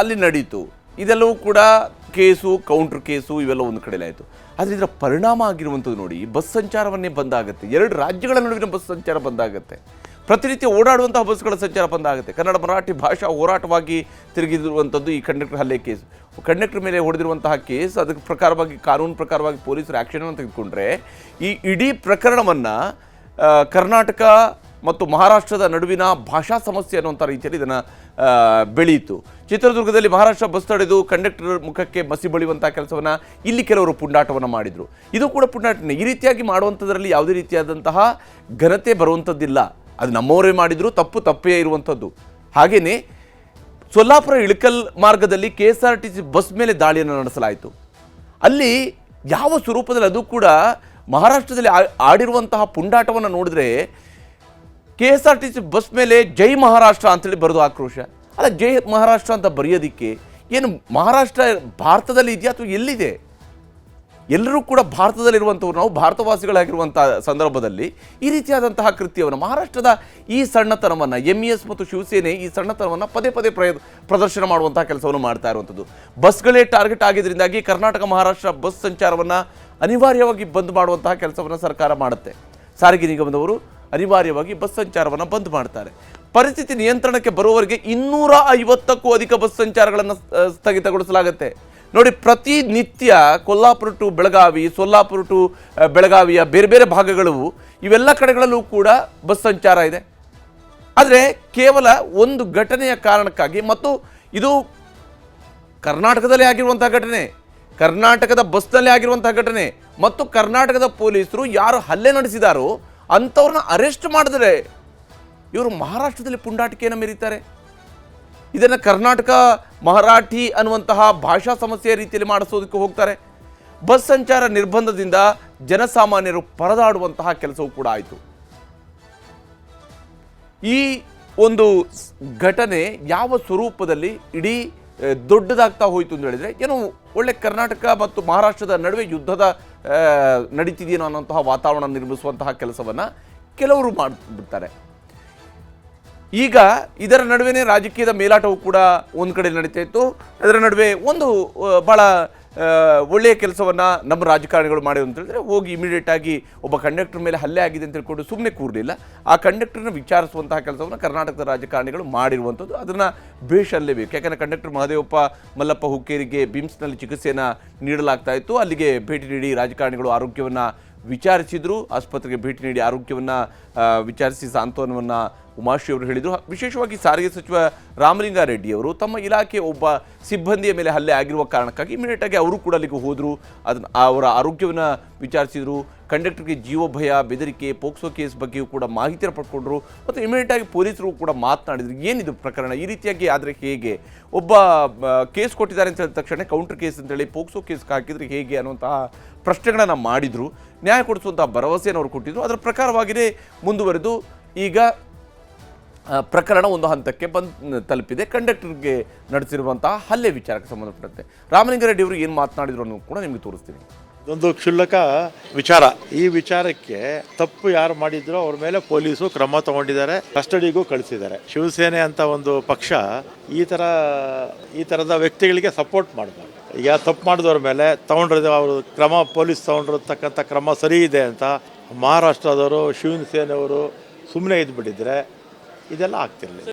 [SPEAKER 1] ಅಲ್ಲಿ ನಡೀತು. ಇದೆಲ್ಲವೂ ಕೂಡ ಕೇಸು, ಕೌಂಟ್ರ್ ಕೇಸು ಇವೆಲ್ಲ ಒಂದು ಕಡೆಯಲ್ಲಿ ಆಯಿತು. ಆದರೆ ಇದರ ಪರಿಣಾಮ ಆಗಿರುವಂಥದ್ದು ನೋಡಿ, ಬಸ್ ಸಂಚಾರವನ್ನೇ ಬಂದಾಗುತ್ತೆ. 2 ರಾಜ್ಯಗಳ ನಡುವಿನ ಬಸ್ ಸಂಚಾರ ಬಂದಾಗುತ್ತೆ. ಪ್ರತಿನಿತ್ಯ ಓಡಾಡುವಂತಹ ಬಸ್ಗಳ ಸಂಚಾರ ಬಂದ್ ಆಗುತ್ತೆ. ಕನ್ನಡ ಮರಾಠಿ ಭಾಷಾ ಹೋರಾಟವಾಗಿ ತಿರುಗಿರುವಂಥದ್ದು ಈ ಕಂಡಕ್ಟರ್ ಹಲ್ಲೆ ಕೇಸ್. ಕಂಡಕ್ಟರ್ ಮೇಲೆ ಹೊಡೆದಿರುವಂತಹ ಕೇಸ್, ಅದಕ್ಕೆ ಪ್ರಕಾರವಾಗಿ ಕಾನೂನು ಪ್ರಕಾರವಾಗಿ ಪೊಲೀಸರು ಆ್ಯಕ್ಷನನ್ನು ತೆಗೆದುಕೊಂಡ್ರೆ ಈ ಇಡೀ ಪ್ರಕರಣವನ್ನು ಕರ್ನಾಟಕ ಮತ್ತು ಮಹಾರಾಷ್ಟ್ರದ ನಡುವಿನ ಭಾಷಾ ಸಮಸ್ಯೆ ಅನ್ನುವಂಥ ರೀತಿಯಲ್ಲಿ ಇದನ್ನು ಬೆಳೆಯಿತು. ಚಿತ್ರದುರ್ಗದಲ್ಲಿ ಮಹಾರಾಷ್ಟ್ರ ಬಸ್ ತಡೆದು ಕಂಡಕ್ಟರ್ ಮುಖಕ್ಕೆ ಮಸಿ ಬಳಿಯುವಂಥ ಕೆಲಸವನ್ನು ಇಲ್ಲಿ ಕೆಲವರು ಪುಂಡಾಟವನ್ನು ಮಾಡಿದರು. ಇದು ಕೂಡ ಪುಂಡಾಟನೆ. ಈ ರೀತಿಯಾಗಿ ಮಾಡುವಂಥದ್ರಲ್ಲಿ ಯಾವುದೇ ರೀತಿಯಾದಂತಹ ಘನತೆ ಬರುವಂಥದ್ದಿಲ್ಲ. ಅದು ನಮ್ಮವರೇ ಮಾಡಿದರೂ ತಪ್ಪೇ ಇರುವಂಥದ್ದು. ಹಾಗೆಯೇ ಸೊಲ್ಲಾಪುರ ಇಳಕಲ್ ಮಾರ್ಗದಲ್ಲಿ KSRTC ಬಸ್ ಮೇಲೆ ದಾಳಿಯನ್ನು ನಡೆಸಲಾಯಿತು. ಅಲ್ಲಿ ಯಾವ ಸ್ವರೂಪದಲ್ಲಿ, ಅದು ಕೂಡ ಮಹಾರಾಷ್ಟ್ರದಲ್ಲಿ ಆಡಿರುವಂತಹ ಪುಂಡಾಟವನ್ನು ನೋಡಿದ್ರೆ KSRTC ಬಸ್ ಮೇಲೆ ಜೈ ಮಹಾರಾಷ್ಟ್ರ ಅಂತೇಳಿ ಬರೆದು ಆಕ್ರೋಶ. ಅಲ್ಲ, ಜೈ ಮಹಾರಾಷ್ಟ್ರ ಅಂತ ಬರೆಯೋದಕ್ಕೆ ಏನು ಮಹಾರಾಷ್ಟ್ರ ಭಾರತದಲ್ಲಿ ಇದೆಯಾ ಅಥವಾ ಎಲ್ಲಿದೆ? ಎಲ್ಲರೂ ಕೂಡ ಭಾರತದಲ್ಲಿರುವಂಥವ್ರು, ನಾವು ಭಾರತವಾಸಿಗಳಾಗಿರುವಂಥ ಸಂದರ್ಭದಲ್ಲಿ ಈ ರೀತಿಯಾದಂತಹ ಕೃತ್ಯವನ್ನು, ಮಹಾರಾಷ್ಟ್ರದ ಈ ಸಣ್ಣತನವನ್ನು, MES ಮತ್ತು ಶಿವಸೇನೆ ಈ ಸಣ್ಣತನವನ್ನು ಪದೇ ಪ್ರದರ್ಶನ ಮಾಡುವಂತಹ ಕೆಲಸವನ್ನು ಮಾಡ್ತಾ ಇರುವಂಥದ್ದು. ಬಸ್ಗಳೇ ಟಾರ್ಗೆಟ್ ಆಗಿದ್ದರಿಂದಾಗಿ ಕರ್ನಾಟಕ ಮಹಾರಾಷ್ಟ್ರ ಬಸ್ ಸಂಚಾರವನ್ನು ಅನಿವಾರ್ಯವಾಗಿ ಬಂದ್ ಮಾಡುವಂತಹ ಕೆಲಸವನ್ನು ಸರ್ಕಾರ ಮಾಡುತ್ತೆ. ಸಾರಿಗೆ ನಿಗಮದವರು ಅನಿವಾರ್ಯವಾಗಿ ಬಸ್ ಸಂಚಾರವನ್ನು ಬಂದ್ ಮಾಡ್ತಾರೆ. ಪರಿಸ್ಥಿತಿ ನಿಯಂತ್ರಣಕ್ಕೆ ಬರುವವರೆಗೆ 250ಕ್ಕೂ ಅಧಿಕ ಬಸ್ ಸಂಚಾರಗಳನ್ನು ಸ್ಥಗಿತಗೊಳಿಸಲಾಗುತ್ತೆ. ನೋಡಿ, ಪ್ರತಿನಿತ್ಯ ಕೊಲ್ಲಾಪುರ ಟು ಬೆಳಗಾವಿ, ಸೊಲ್ಲಾಪುರ ಟು ಬೆಳಗಾವಿಯ ಬೇರೆ ಬೇರೆ ಭಾಗಗಳು, ಇವೆಲ್ಲ ಕಡೆಗಳಲ್ಲೂ ಕೂಡ ಬಸ್ ಸಂಚಾರ ಇದೆ. ಆದರೆ ಕೇವಲ ಒಂದು ಘಟನೆಯ ಕಾರಣಕ್ಕಾಗಿ, ಮತ್ತು ಇದು ಕರ್ನಾಟಕದಲ್ಲೇ ಆಗಿರುವಂಥ ಘಟನೆ, ಕರ್ನಾಟಕದ ಬಸ್ನಲ್ಲಿ ಆಗಿರುವಂಥ ಘಟನೆ, ಮತ್ತು ಕರ್ನಾಟಕದ ಪೊಲೀಸರು ಯಾರು ಹಲ್ಲೆ ನಡೆಸಿದಾರೋ ಅಂಥವ್ರನ್ನ ಅರೆಸ್ಟ್ ಮಾಡಿದ್ರೆ ಇವರು ಮಹಾರಾಷ್ಟ್ರದಲ್ಲಿ ಪುಂಡಾಟಿಕೆಯನ್ನು ಮೆರೀತಾರೆ. ಇದನ್ನು ಕರ್ನಾಟಕ ಮರಾಠಿ ಅನ್ನುವಂತಹ ಭಾಷಾ ಸಮಸ್ಯೆಯ ರೀತಿಯಲ್ಲಿ ಮಾಡಿಸೋದಕ್ಕೆ ಹೋಗ್ತಾರೆ. ಬಸ್ ಸಂಚಾರ ನಿರ್ಬಂಧದಿಂದ ಜನಸಾಮಾನ್ಯರು ಪರದಾಡುವಂತಹ ಕೆಲಸವೂ ಕೂಡ ಆಯಿತು. ಈ ಒಂದು ಘಟನೆ ಯಾವ ಸ್ವರೂಪದಲ್ಲಿ ಇಡೀ ದೊಡ್ಡದಾಗ್ತಾ ಹೋಯಿತು ಅಂತ ಹೇಳಿದರೆ, ಏನೋ ಒಳ್ಳೆ ಕರ್ನಾಟಕ ಮತ್ತು ಮಹಾರಾಷ್ಟ್ರದ ನಡುವೆ ಯುದ್ಧದ ನಡೀತಿದೆಯೇನೋ ಅನ್ನೋಂತಹ ವಾತಾವರಣ ನಿರ್ಮಿಸುವಂತಹ ಕೆಲಸವನ್ನು ಕೆಲವರು ಮಾಡಿಬಿಡ್ತಾರೆ. ಈಗ ಇದರ ನಡುವೆನೇ ರಾಜಕೀಯದ ಮೇಲಾಟವು ಕೂಡ ಒಂದು ಕಡೆ ನಡೀತಾ ಇತ್ತು. ಅದರ ನಡುವೆ ಒಂದು ಭಾಳ ಒಳ್ಳೆಯ ಕೆಲಸವನ್ನು ನಮ್ಮ ರಾಜಕಾರಣಿಗಳು ಮಾಡಿದ್ರು ಅಂತ ಹೇಳಿದ್ರೆ, ಹೋಗಿ ಇಮಿಡಿಯೇಟಾಗಿ ಒಬ್ಬ ಕಂಡಕ್ಟರ್ ಮೇಲೆ ಹಲ್ಲೆ ಆಗಿದೆ ಅಂತ ತಿಳ್ಕೊಂಡು ಸುಮ್ಮನೆ ಕೂರಲಿಲ್ಲ. ಆ ಕಂಡಕ್ಟರ್ನ ವಿಚಾರಿಸುವಂತಹ ಕೆಲಸವನ್ನು ಕರ್ನಾಟಕದ ರಾಜಕಾರಣಿಗಳು ಮಾಡಿರುವಂಥದ್ದು. ಅದನ್ನು ಬೇಷಲ್ಲೇಬೇಕು. ಯಾಕಂದರೆ ಕಂಡಕ್ಟರ್ ಮಹದೇವಪ್ಪ ಮಲ್ಲಪ್ಪ ಹುಕ್ಕೇರಿಗೆ ಬಿಮ್ಸ್ನಲ್ಲಿ ಚಿಕಿತ್ಸೆಯನ್ನು ನೀಡಲಾಗ್ತಾ ಇತ್ತು. ಅಲ್ಲಿಗೆ ಭೇಟಿ ನೀಡಿ ರಾಜಕಾರಣಿಗಳು ಆರೋಗ್ಯವನ್ನು ವಿಚಾರಿಸಿದರು. ಆಸ್ಪತ್ರೆಗೆ ಭೇಟಿ ನೀಡಿ ಆರೋಗ್ಯವನ್ನು ವಿಚಾರಿಸಿ ಸಾಂತ್ವನವನ್ನು ಉಮಾಶ್ರೀ ಅವರು ಹೇಳಿದರು. ವಿಶೇಷವಾಗಿ ಸಾರಿಗೆ ಸಚಿವ ರಾಮಲಿಂಗಾರೆಡ್ಡಿ ಅವರು ತಮ್ಮ ಇಲಾಖೆಯ ಒಬ್ಬ ಸಿಬ್ಬಂದಿಯ ಮೇಲೆ ಹಲ್ಲೆ ಆಗಿರುವ ಕಾರಣಕ್ಕಾಗಿ ಇಮಿಡಿಯೇಟಾಗಿ ಅವರು ಕೂಡ ಅಲ್ಲಿಗೆ ಹೋದರು. ಅದನ್ನು ಅವರ ಆರೋಗ್ಯವನ್ನು ವಿಚಾರಿಸಿದರು. ಕಂಡಕ್ಟರ್ಗೆ ಜೀವ ಭಯ, ಬೆದರಿಕೆ, ಪೋಕ್ಸೋ ಕೇಸ್ ಬಗ್ಗೆಯೂ ಕೂಡ ಮಾಹಿತಿಯನ್ನು ಪಡ್ಕೊಂಡ್ರು. ಮತ್ತು ಇಮಿಡಿಯೇಟಾಗಿ ಪೊಲೀಸರು ಕೂಡ ಮಾತನಾಡಿದರು. ಏನಿದು ಪ್ರಕರಣ, ಈ ರೀತಿಯಾಗಿ ಆದರೆ ಹೇಗೆ, ಒಬ್ಬ ಕೇಸ್ ಕೊಟ್ಟಿದ್ದಾರೆ ಅಂತ ಹೇಳಿದ ತಕ್ಷಣ ಕೌಂಟರ್ ಕೇಸ್ ಅಂತೇಳಿ ಪೋಕ್ಸೋ ಕೇಸ್ ಹಾಕಿದರೆ ಹೇಗೆ ಅನ್ನುವಂತಹ ಪ್ರಶ್ನೆಗಳನ್ನು ಮಾಡಿದರು. ನ್ಯಾಯ ಕೊಡಿಸುವಂತಹ ಭರವಸೆಯನ್ನು ಅವರು ಕೊಟ್ಟಿದ್ದರು. ಅದರ ಪ್ರಕಾರವಾಗಿಯೇ ಮುಂದುವರೆದು ಈಗ ಪ್ರಕರಣ ಒಂದು ಹಂತಕ್ಕೆ ತಲುಪಿದೆ. ಕಂಡಕ್ಟರ್ಗೆ ನಡೆಸಿರುವಂತಹ ಹಲ್ಲೆ ವಿಚಾರಕ್ಕೆ ಸಂಬಂಧಪಟ್ಟಂತೆ ರಾಮಲಿಂಗಾರೆಡ್ಡಿ ಅವರು ಏನು ಮಾತನಾಡಿದ್ರು ಅನ್ನೋದು ಕೂಡ ನಿಮಗೆ ತೋರಿಸ್ತೀನಿ.
[SPEAKER 4] ಇದೊಂದು ಕ್ಷುಲ್ಲಕ ವಿಚಾರ. ಈ ವಿಚಾರಕ್ಕೆ ತಪ್ಪು ಯಾರು ಮಾಡಿದ್ರೋ ಅವ್ರ ಮೇಲೆ ಪೊಲೀಸರು ಕ್ರಮ ತಗೊಂಡಿದ್ದಾರೆ, ಕಸ್ಟಡಿಗೂ ಕಳಿಸಿದ್ದಾರೆ. ಶಿವಸೇನೆ ಅಂತ ಒಂದು ಪಕ್ಷ ಈ ಥರದ ವ್ಯಕ್ತಿಗಳಿಗೆ ಸಪೋರ್ಟ್ ಮಾಡಬಾರ್ದು. ಈಗ ತಪ್ಪು ಮಾಡಿದವ್ರ ಮೇಲೆ ತಗೊಂಡಿರೋದು ಅವರು ಕ್ರಮ, ಪೊಲೀಸ್ ತಗೊಂಡಿರತಕ್ಕಂಥ ಕ್ರಮ ಸರಿ ಇದೆ ಅಂತ ಮಹಾರಾಷ್ಟ್ರದವರು, ಶಿವಸೇನೆಯವರು ಸುಮ್ಮನೆ ಇದ್ಬಿಟ್ಟಿದ್ರೆ ಇದೆಲ್ಲ ಆಗ್ತಿರಲಿಲ್ಲ.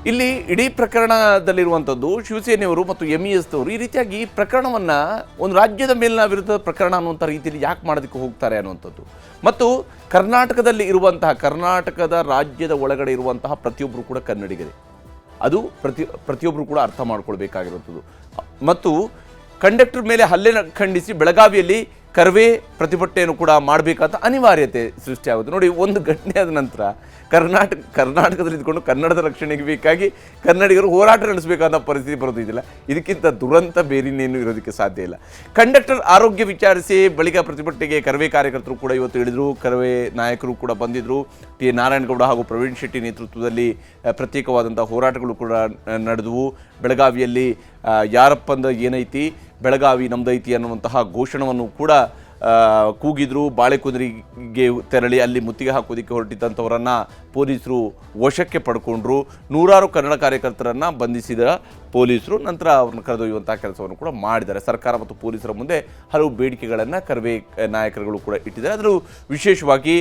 [SPEAKER 1] ಇಲ್ಲಿ ಇಡೀ ಪ್ರಕರಣದಲ್ಲಿರುವಂಥದ್ದು ಶಿವಸೇನೆಯವರು ಮತ್ತು MESದವರು ಈ ರೀತಿಯಾಗಿ ಪ್ರಕರಣವನ್ನು ಒಂದು ರಾಜ್ಯದ ಮೇಲಿನ ವಿರುದ್ಧ ಪ್ರಕರಣ ಅನ್ನುವಂಥ ರೀತಿಯಲ್ಲಿ ಯಾಕೆ ಮಾಡೋದಕ್ಕೆ ಹೋಗ್ತಾರೆ ಅನ್ನುವಂಥದ್ದು, ಮತ್ತು ಕರ್ನಾಟಕದಲ್ಲಿ ಇರುವಂತಹ, ಕರ್ನಾಟಕದ ರಾಜ್ಯದ ಒಳಗಡೆ ಇರುವಂತಹ ಪ್ರತಿಯೊಬ್ಬರು ಕೂಡ ಕನ್ನಡಿಗರೇ. ಅದು ಪ್ರತಿಯೊಬ್ಬರು ಕೂಡ ಅರ್ಥ ಮಾಡ್ಕೊಳ್ಬೇಕಾಗಿರುವಂಥದ್ದು. ಮತ್ತು ಕಂಡಕ್ಟರ್ ಮೇಲೆ ಹಲ್ಲೆ ಖಂಡಿಸಿ ಬೆಳಗಾವಿಯಲ್ಲಿ ಕರ್ವೆ ಪ್ರತಿಭಟನೆಯನ್ನು ಕೂಡ ಮಾಡಬೇಕಂತ ಅನಿವಾರ್ಯತೆ ಸೃಷ್ಟಿಯಾಗುತ್ತೆ. ನೋಡಿ, ಒಂದು ಘಟನೆ ಆದ ನಂತರ ಕರ್ನಾಟಕದಲ್ಲಿ ಇದ್ಕೊಂಡು ಕನ್ನಡದ ರಕ್ಷಣೆಗೆ ಬೇಕಾಗಿ ಕನ್ನಡಿಗರು ಹೋರಾಟ ನಡೆಸಬೇಕಂತ ಪರಿಸ್ಥಿತಿ ಬರೋದಿಲ್ಲ. ಇದಕ್ಕಿಂತ ದುರಂತ ಬೇರಿನೇನು ಇರೋದಕ್ಕೆ ಸಾಧ್ಯ ಇಲ್ಲ. ಕಂಡಕ್ಟರ್ ಆರೋಗ್ಯ ವಿಚಾರಿಸಿ ಬಳಿಕ ಪ್ರತಿಭಟನೆಗೆ ಕರ್ವೆ ಕಾರ್ಯಕರ್ತರು ಕೂಡ ಇವತ್ತು ಇಳಿದ್ರು. ಕರ್ವೆ ನಾಯಕರು ಕೂಡ ಬಂದಿದ್ದರು. ಟಿ ನಾರಾಯಣಗೌಡ ಹಾಗೂ ಪ್ರವೀಣ್ ಶೆಟ್ಟಿ ನೇತೃತ್ವದಲ್ಲಿ ಪ್ರತ್ಯೇಕವಾದಂಥ ಹೋರಾಟಗಳು ಕೂಡ ನಡೆದವು. ಬೆಳಗಾವಿಯಲ್ಲಿ ಯಾರಪ್ಪಂದ ಏನೈತಿ, ಬೆಳಗಾವಿ ನಮ್ದೈತಿ ಅನ್ನುವಂತಹ ಘೋಷಣೆಯನ್ನು ಕೂಡ ಕೂಗಿದ್ರು. ಬಾಳೆಕುಂದ್ರಿಗೆ ತೆರಳಿ ಅಲ್ಲಿ ಮುತ್ತಿಗೆ ಹಾಕೋದಕ್ಕೆ ಹೊರಟಿದ್ದಂಥವರನ್ನು ಪೊಲೀಸರು ವಶಕ್ಕೆ ಪಡ್ಕೊಂಡ್ರು. ನೂರಾರು ಕನ್ನಡ ಕಾರ್ಯಕರ್ತರನ್ನು ಬಂಧಿಸಿದ ಪೊಲೀಸರು ನಂತರ ಅವ್ರನ್ನ ಕರೆದೊಯ್ಯುವಂಥ ಕೆಲಸವನ್ನು ಕೂಡ ಮಾಡಿದ್ದಾರೆ. ಸರ್ಕಾರ ಮತ್ತು ಪೊಲೀಸರ ಮುಂದೆ ಹಲವು ಬೇಡಿಕೆಗಳನ್ನು ಕರ್ವೆ ನಾಯಕರುಗಳು ಕೂಡ ಇಟ್ಟಿದ್ದಾರೆ. ಅದರಲ್ಲೂ ವಿಶೇಷವಾಗಿ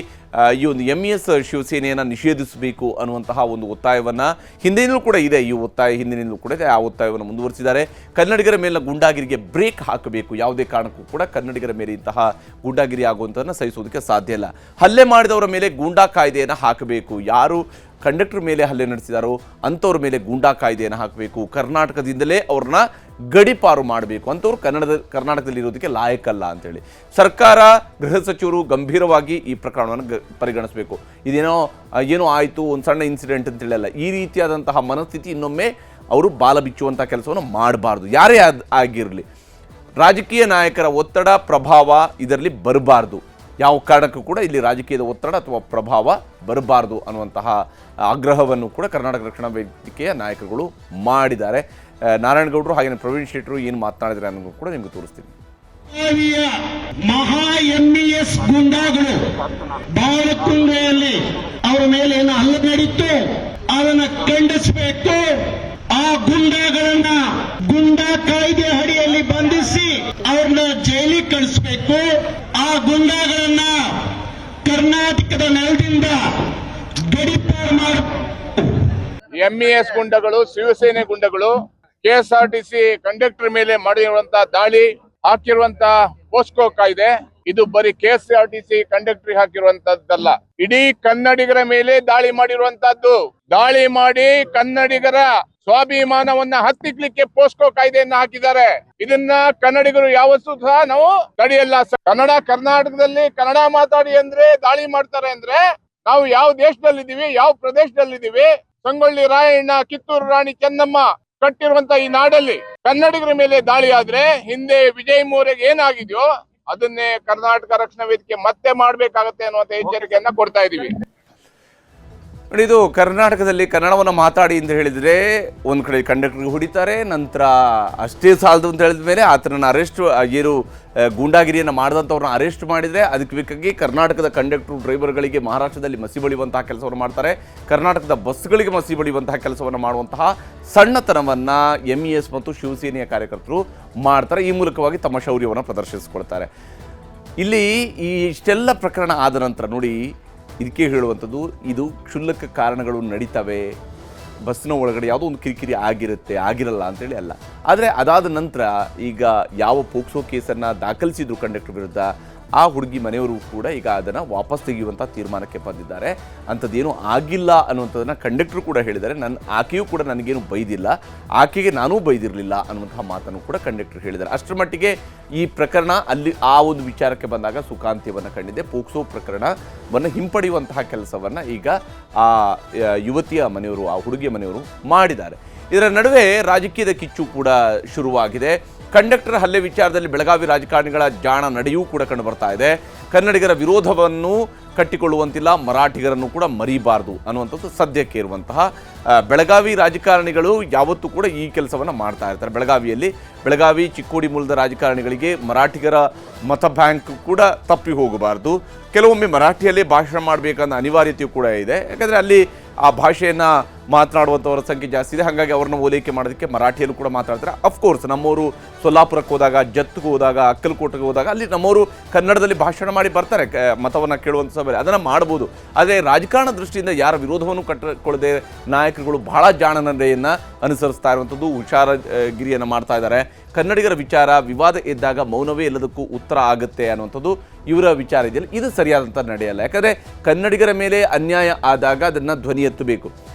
[SPEAKER 1] ಈ ಒಂದು MES ಶಿವಸೇನೆಯನ್ನು ನಿಷೇಧಿಸಬೇಕು ಅನ್ನುವಂತಹ ಒಂದು ಒತ್ತಾಯವನ್ನು ಹಿಂದಿನೂ ಕೂಡ ಇದೆ. ಈ ಒತ್ತಾಯ ಹಿಂದಿನಿಂದಲೂ ಕೂಡ ಇದೆ. ಆ ಒತ್ತಾಯವನ್ನು ಮುಂದುವರಿಸಿದ್ದಾರೆ. ಕನ್ನಡಿಗರ ಮೇಲಿನ ಗುಂಡಾಗಿರಿಗೆ ಬ್ರೇಕ್ ಹಾಕಬೇಕು. ಯಾವುದೇ ಕಾರಣಕ್ಕೂ ಕೂಡ ಕನ್ನಡಿಗರ ಮೇಲೆ ಇಂತಹ ಗೂಂಡಾಗಿರಿ ಆಗುವಂಥದ್ದನ್ನು ಸಹಿಸೋದಕ್ಕೆ ಸಾಧ್ಯ ಇಲ್ಲ. ಹಲ್ಲೆ ಮಾಡಿದವರ ಮೇಲೆ ಗೂಂಡಾ ಕಾಯ್ದೆಯನ್ನು ಹಾಕಬೇಕು. ಯಾರು ಕಂಡಕ್ಟರ್ ಮೇಲೆ ಹಲ್ಲೆ ನಡೆಸಿದಾರೋ ಅಂಥವ್ರ ಮೇಲೆ ಗೂಂಡಾ ಕಾಯ್ದೆಯನ್ನು ಹಾಕಬೇಕು. ಕರ್ನಾಟಕದಿಂದಲೇ ಅವ್ರನ್ನ ಗಡಿಪಾರು ಮಾಡಬೇಕು. ಅಂಥವ್ರು ಕರ್ನಾಟಕದಲ್ಲಿ ಇರೋದಕ್ಕೆ ಲಾಯಕಲ್ಲ ಅಂತೇಳಿ ಸರ್ಕಾರ, ಗೃಹ ಸಚಿವರು ಗಂಭೀರವಾಗಿ ಈ ಪ್ರಕರಣವನ್ನು ಪರಿಗಣಿಸಬೇಕು. ಏನೋ ಆಯಿತು, ಒಂದು ಸಣ್ಣ ಇನ್ಸಿಡೆಂಟ್ ಅಂತೇಳಿ ಅಲ್ಲ. ಈ ರೀತಿಯಾದಂತಹ ಮನಸ್ಥಿತಿ ಇನ್ನೊಮ್ಮೆ ಅವರು ಬಾಲ ಬಿಚ್ಚುವಂಥ ಕೆಲಸವನ್ನು ಮಾಡಬಾರ್ದು. ಯಾರೇ ಆಗಿರಲಿ, ರಾಜಕೀಯ ನಾಯಕರ ಒತ್ತಡ, ಪ್ರಭಾವ ಇದರಲ್ಲಿ ಬರಬಾರ್ದು. ಯಾವ ಕಾರಣಕ್ಕೂ ಕೂಡ ಇಲ್ಲಿ ರಾಜಕೀಯದ ಒತ್ತಡ ಅಥವಾ ಪ್ರಭಾವ ಬರಬಾರ್ದು ಅನ್ನುವಂತಹ ಆಗ್ರಹವನ್ನು ಕೂಡ ಕರ್ನಾಟಕ ರಕ್ಷಣಾ ವೇದಿಕೆಯ ನಾಯಕರುಗಳು ಮಾಡಿದ್ದಾರೆ. ನಾರಾಯಣಗೌಡರು ಹಾಗೆ ಪ್ರವೀಣ್ ಶೆಟ್ಟರು ಏನು ಮಾತನಾಡಿದ್ದಾರೆ ಅನ್ನೋದು ಕೂಡ ನಿಮಗೆ ತೋರಿಸ್ತೀನಿ.
[SPEAKER 5] ಮಹಾ MES ಗುಂಡಾಗಳು ಬಾಳಕುಂದ್ರೆಯಲ್ಲಿ ಅವರ ಮೇಲೆ ಏನು ಹಲ್ಲೆ ನಡೀತು ಅದನ್ನ ಖಂಡಿಸಬೇಕು. ಆ ಗುಂಡಾಗಳನ್ನ ಗುಂಡಾ ಕಾಯ್ದೆ ಅಡಿಯಲ್ಲಿ ಬಂಧಿಸಿ ಅವ್ರನ್ನ ಜೈಲಿಗೆ ಕಳಿಸಬೇಕು. ಆ ಗುಂಡಾಗಳನ್ನ ಕರ್ನಾಟಕದ ನೆಲದಿಂದ ಗಡಿಪಾರು ಮಾಡಬೇಕು.
[SPEAKER 6] MES ಗುಂಡಗಳು, ಶಿವಸೇನೆ ಗುಂಡಗಳು KSRTC ಕಂಡಕ್ಟರ್ ಮೇಲೆ ಮಾಡಿರುವಂತಹ ದಾಳಿ, ಹಾಕಿರುವಂತಹ ಪೋಸ್ಕೋ ಕಾಯ್ದೆ ಇದು ಬರೀ KSRTC ಕಂಡಕ್ಟರ್ ಹಾಕಿರುವಂತದ್ದಲ್ಲ, ಇಡೀ ಕನ್ನಡಿಗರ ಮೇಲೆ ದಾಳಿ ಮಾಡಿರುವಂತಹದ್ದು. ದಾಳಿ ಮಾಡಿ ಕನ್ನಡಿಗರ ಸ್ವಾಭಿಮಾನವನ್ನ ಹತ್ತಿಕ್ಲಿಕ್ಕೆ ಪೋಸ್ಕೋ ಕಾಯ್ದೆಯನ್ನ ಹಾಕಿದ್ದಾರೆ. ಇದನ್ನ ಕನ್ನಡಿಗರು ಯಾವತ್ತೂ ಸಹ ನಾವು ತಡೆಯಲ್ಲ. ಕರ್ನಾಟಕದಲ್ಲಿ ಕನ್ನಡ ಮಾತಾಡಿ ಅಂದ್ರೆ ದಾಳಿ ಮಾಡ್ತಾರೆ ಅಂದ್ರೆ ನಾವು ಯಾವ ದೇಶದಲ್ಲಿದ್ದೀವಿ, ಯಾವ ಪ್ರದೇಶದಲ್ಲಿದ್ದೀವಿ? ಸಂಗೊಳ್ಳಿ ರಾಯಣ್ಣ, ಕಿತ್ತೂರು ರಾಣಿ ಚೆನ್ನಮ್ಮ ಕಟ್ಟಿರುವಂತ ಈ ನಾಡಲ್ಲಿ ಕನ್ನಡಿಗರ ಮೇಲೆ ದಾಳಿ ಆದ್ರೆ ಹಿಂದೆ ವಿಜಯ್ ಮೋರೆಗೆ ಏನಾಗಿದೆಯೋ ಅದನ್ನೇ ಕರ್ನಾಟಕ ರಕ್ಷಣಾ ವೇದಿಕೆ ಮತ್ತೆ ಮಾಡ್ಬೇಕಾಗತ್ತೆ ಅನ್ನುವಂತ ಎಚ್ಚರಿಕೆಯನ್ನ ಕೊಡ್ತಾ ಇದೀವಿ.
[SPEAKER 1] ನೋಡಿ, ಇದು ಕರ್ನಾಟಕದಲ್ಲಿ ಕನ್ನಡವನ್ನು ಮಾತಾಡಿ ಅಂತ ಹೇಳಿದರೆ ಒಂದು ಕಡೆ ಕಂಡಕ್ಟರ್ಗೆ ಹೊಡಿತಾರೆ, ನಂತರ ಅಷ್ಟೇ ಸಾಲದು ಅಂತ ಹೇಳಿದ ಮೇಲೆ ಆತನನ್ನು ಅರೆಸ್ಟ್, ಏನು ಗೂಂಡಾಗಿರಿಯನ್ನು ಮಾಡಿದಂಥವ್ರನ್ನ ಅರೆಸ್ಟ್ ಮಾಡಿದರೆ ಅದಕ್ಕೆ ಬೇಕಾಗಿ ಕರ್ನಾಟಕದ ಕಂಡಕ್ಟರ್ ಡ್ರೈವರ್ಗಳಿಗೆ ಮಹಾರಾಷ್ಟ್ರದಲ್ಲಿ ಮಸಿ ಬಳಿಯುವಂತಹ ಕೆಲಸವನ್ನು ಮಾಡ್ತಾರೆ. ಕರ್ನಾಟಕದ ಬಸ್ಗಳಿಗೆ ಮಸಿ ಬಳಿಯುವಂತಹ ಕೆಲಸವನ್ನು ಮಾಡುವಂತಹ ಸಣ್ಣತನವನ್ನು MES ಮತ್ತು ಶಿವಸೇನೆಯ ಕಾರ್ಯಕರ್ತರು ಮಾಡ್ತಾರೆ. ಈ ಮೂಲಕವಾಗಿ ತಮ್ಮ ಶೌರ್ಯವನ್ನು ಪ್ರದರ್ಶಿಸಿಕೊಳ್ತಾರೆ. ಇಲ್ಲಿ ಈ ಇಷ್ಟೆಲ್ಲ ಪ್ರಕರಣ ಆದ ನಂತರ ನೋಡಿ, ಇದಕ್ಕೆ ಹೇಳುವಂಥದ್ದು, ಇದು ಕ್ಷುಲ್ಲಕ ಕಾರಣಗಳು ನಡೀತವೆ, ಬಸ್ಸಿನ ಒಳಗಡೆ ಯಾವುದೋ ಒಂದು ಕಿರಿಕಿರಿ ಆಗಿರಲ್ಲ ಅಂತೇಳಿ ಅಲ್ಲ. ಆದರೆ ಅದಾದ ನಂತರ ಈಗ ಯಾವ ಪೋಕ್ಸೋ ಕೇಸನ್ನು ದಾಖಲಿಸಿದ್ರು ಕಂಡಕ್ಟರ್ ವಿರುದ್ಧ, ಆ ಹುಡುಗಿ ಮನೆಯವರು ಕೂಡ ಈಗ ಅದನ್ನು ವಾಪಸ್ ತೆಗೆಯುವಂಥ ತೀರ್ಮಾನಕ್ಕೆ ಬಂದಿದ್ದಾರೆ. ಅಂಥದ್ದೇನೂ ಆಗಿಲ್ಲ ಅನ್ನುವಂಥದ್ದನ್ನು ಕಂಡಕ್ಟರ್ ಕೂಡ ಹೇಳಿದ್ದಾರೆ. ಆಕೆಯೂ ಕೂಡ ನನಗೇನು ಬೈದಿಲ್ಲ, ಆಕೆಗೆ ನಾನೂ ಬೈದಿರಲಿಲ್ಲ ಅನ್ನುವಂತಹ ಮಾತನ್ನು ಕೂಡ ಕಂಡಕ್ಟರ್ ಹೇಳಿದ್ದಾರೆ. ಅಷ್ಟರ ಮಟ್ಟಿಗೆ ಈ ಪ್ರಕರಣ ಅಲ್ಲಿ ಆ ಒಂದು ವಿಚಾರಕ್ಕೆ ಬಂದಾಗ ಸುಖಾಂತ್ಯವನ್ನು ಕಂಡಿದೆ. ಪೋಕ್ಸೋ ಪ್ರಕರಣವನ್ನು ಹಿಂಪಡೆಯುವಂತಹ ಕೆಲಸವನ್ನು ಈಗ ಆ ಯುವತಿಯ ಮನೆಯವರು, ಆ ಹುಡುಗಿಯ ಮನೆಯವರು ಮಾಡಿದ್ದಾರೆ. ಇದರ ನಡುವೆ ರಾಜಕೀಯದ ಕಿಚ್ಚು ಕೂಡ ಶುರುವಾಗಿದೆ. ಕಂಡಕ್ಟರ್ ಹಲ್ಲೆ ವಿಚಾರದಲ್ಲಿ ಬೆಳಗಾವಿ ರಾಜಕಾರಣಿಗಳ ಜಾಣ ನಡೆಯೂ ಕೂಡ ಕಂಡು ಬರ್ತಾ ಇದೆ. ಕನ್ನಡಿಗರ ವಿರೋಧವನ್ನು ಕಟ್ಟಿಕೊಳ್ಳುವಂತಿಲ್ಲ, ಮರಾಠಿಗರನ್ನು ಕೂಡ ಮರಿಬಾರ್ದು ಅನ್ನುವಂಥದ್ದು ಸದ್ಯಕ್ಕೆ ಇರುವಂತಹ ಬೆಳಗಾವಿ ರಾಜಕಾರಣಿಗಳು ಯಾವತ್ತೂ ಕೂಡ ಈ ಕೆಲಸವನ್ನು ಮಾಡ್ತಾ ಇರ್ತಾರೆ. ಬೆಳಗಾವಿ ಚಿಕ್ಕೋಡಿ ಮೂಲದ ರಾಜಕಾರಣಿಗಳಿಗೆ ಮರಾಠಿಗರ ಮತ ಬ್ಯಾಂಕ್ ಕೂಡ ತಪ್ಪಿ ಹೋಗಬಾರ್ದು. ಕೆಲವೊಮ್ಮೆ ಮರಾಠಿಯಲ್ಲೇ ಭಾಷಣ ಮಾಡಬೇಕನ್ನೋ ಅನಿವಾರ್ಯತೆಯೂ ಕೂಡ ಇದೆ. ಯಾಕಂದರೆ ಅಲ್ಲಿ ಆ ಭಾಷೆಯನ್ನು ಮಾತನಾಡುವಂಥವರ ಸಂಖ್ಯೆ ಜಾಸ್ತಿ ಇದೆ. ಹಾಗಾಗಿ ಅವ್ರನ್ನ ಓಲೈಕೆ ಮಾಡೋದಕ್ಕೆ ಮರಾಠಿಯಲ್ಲೂ ಕೂಡ ಮಾತಾಡ್ತಾರೆ. ಅಫ್ಕೋರ್ಸ್ ನಮ್ಮವರು ಸೊಲ್ಲಾಪುರಕ್ಕೆ ಹೋದಾಗ, ಜತ್ಗೆ ಹೋದಾಗ, ಅಕ್ಕಲಕೋಟೆಗೆ ಹೋದಾಗ ಅಲ್ಲಿ ನಮ್ಮವರು ಕನ್ನಡದಲ್ಲಿ ಭಾಷಣ ಮಾಡಿ ಬರ್ತಾರೆ ಮತವನ್ನು ಕೇಳುವಂಥ ಸಭೆ, ಅದನ್ನು ಮಾಡ್ಬೋದು. ಆದರೆ ರಾಜಕಾರಣ ದೃಷ್ಟಿಯಿಂದ ಯಾರ ವಿರೋಧವನ್ನು ಕಟ್ಟಿಕೊಳ್ಳದೆ ನಾಯಕರುಗಳು ಬಹಳ ಜಾಣ ನಡೆಯನ್ನು ಅನುಸರಿಸ್ತಾ ಇರುವಂಥದ್ದು, ಹುಷಾರಗಿರಿಯನ್ನು ಮಾಡ್ತಾ ಇದ್ದಾರೆ. ಕನ್ನಡಿಗರ ವಿಚಾರ ವಿವಾದ ಎದ್ದಾಗ ಮೌನವೇ ಎಲ್ಲದಕ್ಕೂ ಉತ್ತರ ಆಗುತ್ತೆ ಅನ್ನುವಂಥದ್ದು ಇವರ ವಿಚಾರ ಇದೆಯಲ್ಲ, ಇದು ಸರಿಯಾದಂಥ ನಡೆಯಲ್ಲ. ಯಾಕಂದರೆ ಕನ್ನಡಿಗರ ಮೇಲೆ ಅನ್ಯಾಯ ಆದಾಗ ಅದನ್ನು ಧ್ವನಿ ಎತ್ತಬೇಕು.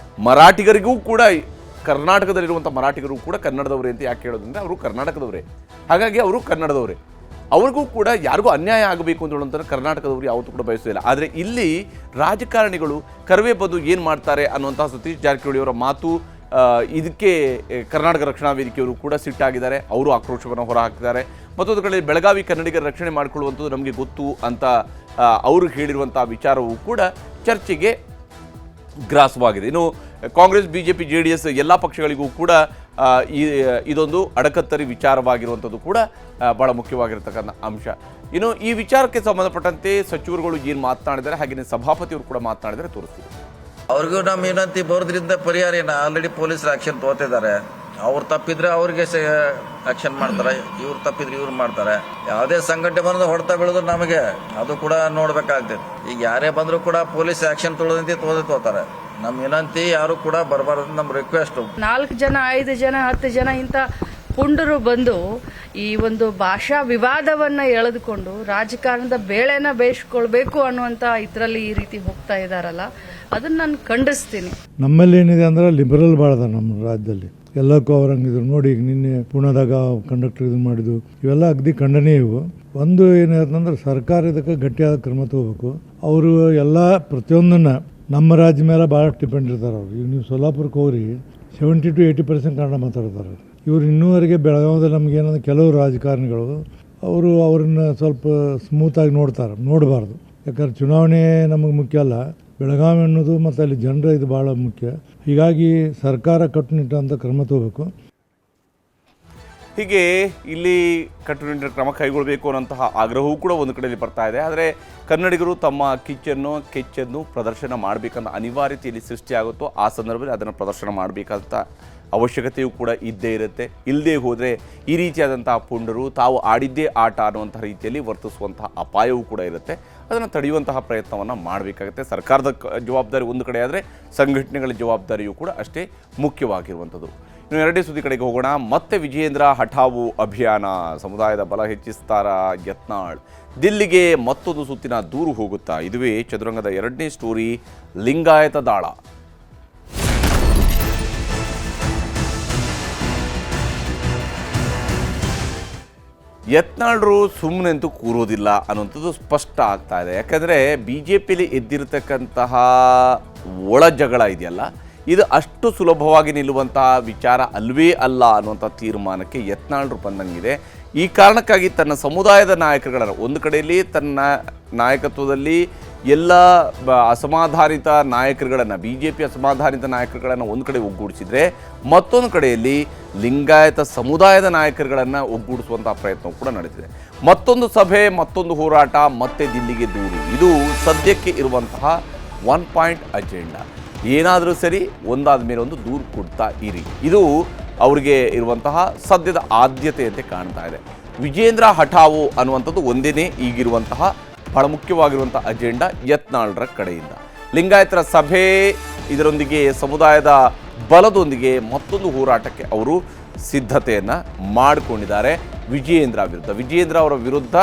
[SPEAKER 1] ಮರಾಠಿಗರಿಗೂ ಕೂಡ, ಕರ್ನಾಟಕದಲ್ಲಿರುವಂಥ ಮರಾಠಿಗರು ಕೂಡ ಕನ್ನಡದವರೇ ಅಂತ ಯಾಕೆ ಹೇಳೋದಂದರೆ ಅವರು ಕರ್ನಾಟಕದವರೇ, ಹಾಗಾಗಿ ಅವರು ಕನ್ನಡದವರೇ. ಅವ್ರಿಗೂ ಕೂಡ ಯಾರಿಗೂ ಅನ್ಯಾಯ ಆಗಬೇಕು ಅಂತ ಹೇಳುವಂಥ ಕರ್ನಾಟಕದವರು ಯಾವತ್ತೂ ಕೂಡ ಬಯಸೋದಿಲ್ಲ. ಆದರೆ ಇಲ್ಲಿ ರಾಜಕಾರಣಿಗಳು ಕರವೇ ಬದು ಏನು ಮಾಡ್ತಾರೆ ಅನ್ನುವಂತಹ ಸತೀಶ್ ಜಾರಕಿಹೊಳಿ ಅವರ ಮಾತು, ಇದಕ್ಕೆ ಕರ್ನಾಟಕ ರಕ್ಷಣಾ ವೇದಿಕೆಯವರು ಕೂಡ ಸಿಟ್ಟಾಗಿದ್ದಾರೆ. ಅವರು ಆಕ್ರೋಶವನ್ನು ಹೊರಹಾಕಿದ್ದಾರೆ. ಮತ್ತೊಂದು ಕಡೆ ಬೆಳಗಾವಿ ಕನ್ನಡಿಗರ ರಕ್ಷಣೆ ಮಾಡಿಕೊಳ್ಳುವಂಥದ್ದು ನಮಗೆ ಗೊತ್ತು ಅಂತ ಅವರು ಹೇಳಿರುವಂಥ ವಿಚಾರವೂ ಕೂಡ ಚರ್ಚೆಗೆ ಗ್ರಾಸವಾಗಿದೆ. ಇನ್ನು ಕಾಂಗ್ರೆಸ್, BJP, JDS ಎಲ್ಲ ಪಕ್ಷಗಳಿಗೂ ಕೂಡ ಇದೊಂದು ಅಡಕತ್ತರಿ ವಿಚಾರವಾಗಿರುವಂಥದ್ದು ಕೂಡ ಭಾಳ ಮುಖ್ಯವಾಗಿರ್ತಕ್ಕಂಥ ಅಂಶ. ಇನ್ನು ಈ ವಿಚಾರಕ್ಕೆ ಸಂಬಂಧಪಟ್ಟಂತೆ ಸಚಿವರುಗಳು ಏನು ಮಾತನಾಡಿದ್ದಾರೆ, ಹಾಗೆಯೇ ಸಭಾಪತಿಯವರು ಕೂಡ ಮಾತನಾಡಿದರೆ ತೋರಿಸ್ತೀವಿ.
[SPEAKER 7] ಅವ್ರಿಗೂ ನಮ್ಮ ವಿನಂತಿ ಬರೋದ್ರಿಂದ ಪರಿಹಾರ ಏನು, ಆಲ್ರೆಡಿ ಪೊಲೀಸರು ಆಕ್ಷನ್ ತಗೋತಿದ್ದಾರೆ. ಅವ್ರು ತಪ್ಪಿದ್ರೆ ಅವ್ರಿಗೆ ಆಕ್ಷನ್ ಮಾಡ್ತಾರೆ, ಇವ್ರು ತಪ್ಪಿದ್ರೆ ಇವ್ರು ಮಾಡ್ತಾರೆ. ಯಾವುದೇ ಸಂಘಟನೆ ಬಂದ್ರೆ ಹೊಡೆತ ಬೀಳೋದು ನಮಗೆ ಅದು ಕೂಡ ನೋಡ್ಬೇಕಾಗ್ತದೆ. ಈಗ ಯಾರೇ ಬಂದ್ರು ಕೂಡ ಪೊಲೀಸ್ ಆಕ್ಷನ್ ತಗೋತಾರೆ. ನಮ್ಮ ವಿನಂತಿ ಯಾರು ಕೂಡ ಬರಬಾರ್ದು, ನಮ್ಮ ರಿಕ್ವೆಸ್ಟ್.
[SPEAKER 8] 4 ಜನ 5 ಜನ 10 ಜನ ಇಂಥ ಪುಂಡರು ಬಂದು ಈ ಒಂದು ಭಾಷಾ ವಿವಾದವನ್ನ ಎಳೆದುಕೊಂಡು ರಾಜಕಾರಣದ ಬೇಳೆನ ಬೇಯಿಸ್ಕೊಳ್ಬೇಕು ಅನ್ನುವಂತ ಇದರಲ್ಲಿ ಈ ರೀತಿ ಹೋಗ್ತಾ ಇದಾರಲ್ಲ, ಅದನ್ನ ನಾನು ಖಂಡಿಸ್ತೀನಿ. ನಮ್ಮಲ್ಲಿ ಏನಿದೆ ಅಂದ್ರೆ ಲಿಬರಲ್ ಬಾಳದ ನಮ್ಮ ರಾಜ್ಯದಲ್ಲಿ ಎಲ್ಲಕ್ಕೂ ಅವ್ರಂಗಿದ್ರು ನೋಡಿ. ಈಗ ನಿನ್ನೆ ಪುಣೆದಾಗ ಕಂಡಕ್ಟರ್ ಇದು ಮಾಡಿದ್ದು ಇವೆಲ್ಲ ಅಗದಿ ಖಂಡನೀಯ. ಇವು ಒಂದು ಏನಿದೆ ಸರ್ಕಾರ ಇದಕ್ಕೆ ಗಟ್ಟಿಯಾದ ಕ್ರಮ ತಗೋಬೇಕು. ಅವರು ಎಲ್ಲ ಪ್ರತಿಯೊಂದನ್ನ ನಮ್ಮ ರಾಜ್ಯ ಮೇಲೆ ಭಾಳ ಡಿಪೆಂಡ್ ಇರ್ತಾರೆ. ಅವರು ಈಗ ನೀವು ಸೊಲ್ಲಾಪುರಕ್ಕೆ ಹೋಗ್ರಿ 70 to 80% ಕನ್ನಡ ಮಾತಾಡ್ತಾರೆ. ಇವರು ಇನ್ನೂವರೆಗೆ ಬೆಳಗಾವದಲ್ಲಿ ನಮಗೇನಂದ್ರೆ ಕೆಲವು ರಾಜಕಾರಣಿಗಳು ಅವ್ರನ್ನ ಸ್ವಲ್ಪ ಸ್ಮೂತಾಗಿ ನೋಡಬಾರ್ದು. ಯಾಕಂದ್ರೆ ಚುನಾವಣೆ ನಮಗೆ ಮುಖ್ಯ ಅಲ್ಲ, ಬೆಳಗಾವಿ ಅನ್ನೋದು ಮತ್ತು ಅಲ್ಲಿ ಜನರ ಇದು ಭಾಳ ಮುಖ್ಯ. ಹೀಗಾಗಿ ಸರ್ಕಾರ ಕಟ್ಟುನಿಟ್ಟಂಥ ಕ್ರಮ ತಗೋಬೇಕು.
[SPEAKER 1] ಹೀಗೆ ಇಲ್ಲಿ ಕಟ್ಟುನಿಟ್ಟಿನ ಕ್ರಮ ಕೈಗೊಳ್ಳಬೇಕು ಅನ್ನೋಂತಹ ಆಗ್ರಹವೂ ಕೂಡ ಒಂದು ಕಡೆಯಲ್ಲಿ ಬರ್ತಾ ಇದೆ. ಆದರೆ ಕನ್ನಡಿಗರು ತಮ್ಮ ಕೆಚ್ಚನ್ನು ಪ್ರದರ್ಶನ ಮಾಡಬೇಕಂತ ಅನಿವಾರ್ಯತೆಯಲ್ಲಿ ಸೃಷ್ಟಿಯಾಗುತ್ತೋ ಆ ಸಂದರ್ಭದಲ್ಲಿ ಅದನ್ನು ಪ್ರದರ್ಶನ ಮಾಡಬೇಕಂತ ಅವಶ್ಯಕತೆಯೂ ಕೂಡ ಇದ್ದೇ ಇರುತ್ತೆ. ಇಲ್ಲದೇ ಹೋದರೆ ಈ ರೀತಿಯಾದಂತಹ ಪುಂಡರು ತಾವು ಆಡಿದ್ದೇ ಆಟ ಅನ್ನುವಂಥ ರೀತಿಯಲ್ಲಿ ವರ್ತಿಸುವಂತಹ ಅಪಾಯವೂ ಕೂಡ ಇರುತ್ತೆ. ಅದನ್ನು ತಡೆಯುವಂತಹ ಪ್ರಯತ್ನವನ್ನು ಮಾಡಬೇಕಾಗುತ್ತೆ. ಸರ್ಕಾರದ ಜವಾಬ್ದಾರಿ ಒಂದು ಕಡೆ ಆದರೆ ಸಂಘಟನೆಗಳ ಜವಾಬ್ದಾರಿಯೂ ಕೂಡ ಅಷ್ಟೇ ಮುಖ್ಯವಾಗಿರುವಂಥದ್ದು. ಇನ್ನು ಎರಡನೇ ಸುದ್ದಿ ಕಡೆಗೆ ಹೋಗೋಣ. ಮತ್ತೆ ವಿಜಯೇಂದ್ರ ಹಠಾವು ಅಭಿಯಾನ, ಸಮುದಾಯದ ಬಲ ಹೆಚ್ಚಿಸ್ತಾರ ಯತ್ನಾಳ್, ದಿಲ್ಲಿಗೆ ಮತ್ತೊಂದು ಸುತ್ತಿನ ದೂರು ಹೋಗುತ್ತಾ. ಇದುವೇ ಚದುರಂಗದ ಎರಡನೇ ಸ್ಟೋರಿ, ಲಿಂಗಾಯತ ದಾಳ. ಯತ್ನಾಳರು ಸುಮ್ಮನೆಂತೂ ಕೂರೋದಿಲ್ಲ ಅನ್ನುವಂಥದ್ದು ಸ್ಪಷ್ಟ ಆಗ್ತಾ ಇದೆ. ಯಾಕಂದರೆ BJPಯಲ್ಲಿ ಎದ್ದಿರತಕ್ಕಂತಹ ಒಳ ಜಗಳ ಇದೆಯಲ್ಲ, ಇದು ಅಷ್ಟು ಸುಲಭವಾಗಿ ನಿಲ್ಲುವಂತಹ ವಿಚಾರ ಅಲ್ವೇ ಅಲ್ಲ ಅನ್ನುವಂಥ ತೀರ್ಮಾನಕ್ಕೆ ಯತ್ನಾಳರು ಬಂದಂಗಿದೆ. ಈ ಕಾರಣಕ್ಕಾಗಿ ತನ್ನ ಸಮುದಾಯದ ನಾಯಕರುಗಳನ್ನು ಒಂದು ಕಡೆಯಲ್ಲಿ ತನ್ನ ನಾಯಕತ್ವದಲ್ಲಿ ಎಲ್ಲ ಅಸಮಾಧಾನಿತ ನಾಯಕರುಗಳನ್ನು BJP ಅಸಮಾಧಾನಿತ ನಾಯಕರುಗಳನ್ನು ಒಂದು ಕಡೆ ಒಗ್ಗೂಡಿಸಿದರೆ, ಮತ್ತೊಂದು ಕಡೆಯಲ್ಲಿ ಲಿಂಗಾಯತ ಸಮುದಾಯದ ನಾಯಕರುಗಳನ್ನು ಒಗ್ಗೂಡಿಸುವಂಥ ಪ್ರಯತ್ನ ಕೂಡ ನಡೆದಿದೆ. ಮತ್ತೊಂದು ಸಭೆ, ಮತ್ತೊಂದು ಹೋರಾಟ, ಮತ್ತೆ ದಿಲ್ಲಿಗೆ ದೂರು. ಇದು ಸದ್ಯಕ್ಕೆ ಇರುವಂತಹ 1 ಪಾಯಿಂಟ್ ಅಜೆಂಡಾ. ಏನಾದರೂ ಸರಿ ಒಂದಾದ ಮೇಲೆ ಒಂದು ದೂರು ಕೊಡ್ತಾ ಇರಿ, ಇದು ಅವರಿಗೆ ಇರುವಂತಹ ಸದ್ಯದ ಆದ್ಯತೆಯಂತೆ ಕಾಣ್ತಾ ಇದೆ. ವಿಜೇಂದ್ರ ಹಠಾವು ಅನ್ನುವಂಥದ್ದು ಒಂದೇ ಈಗಿರುವಂತಹ ಬಹಳ ಮುಖ್ಯವಾಗಿರುವಂಥ ಅಜೆಂಡಾ ಯತ್ನಾಳರ ಕಡೆಯಿಂದ. ಲಿಂಗಾಯತರ ಸಭೆ, ಇದರೊಂದಿಗೆ ಸಮುದಾಯದ ಬಲದೊಂದಿಗೆ ಮತ್ತೊಂದು ಹೋರಾಟಕ್ಕೆ ಅವರು ಸಿದ್ಧತೆಯನ್ನು ಮಾಡಿಕೊಂಡಿದ್ದಾರೆ. ವಿಜಯೇಂದ್ರ ಅವರ ವಿರುದ್ಧ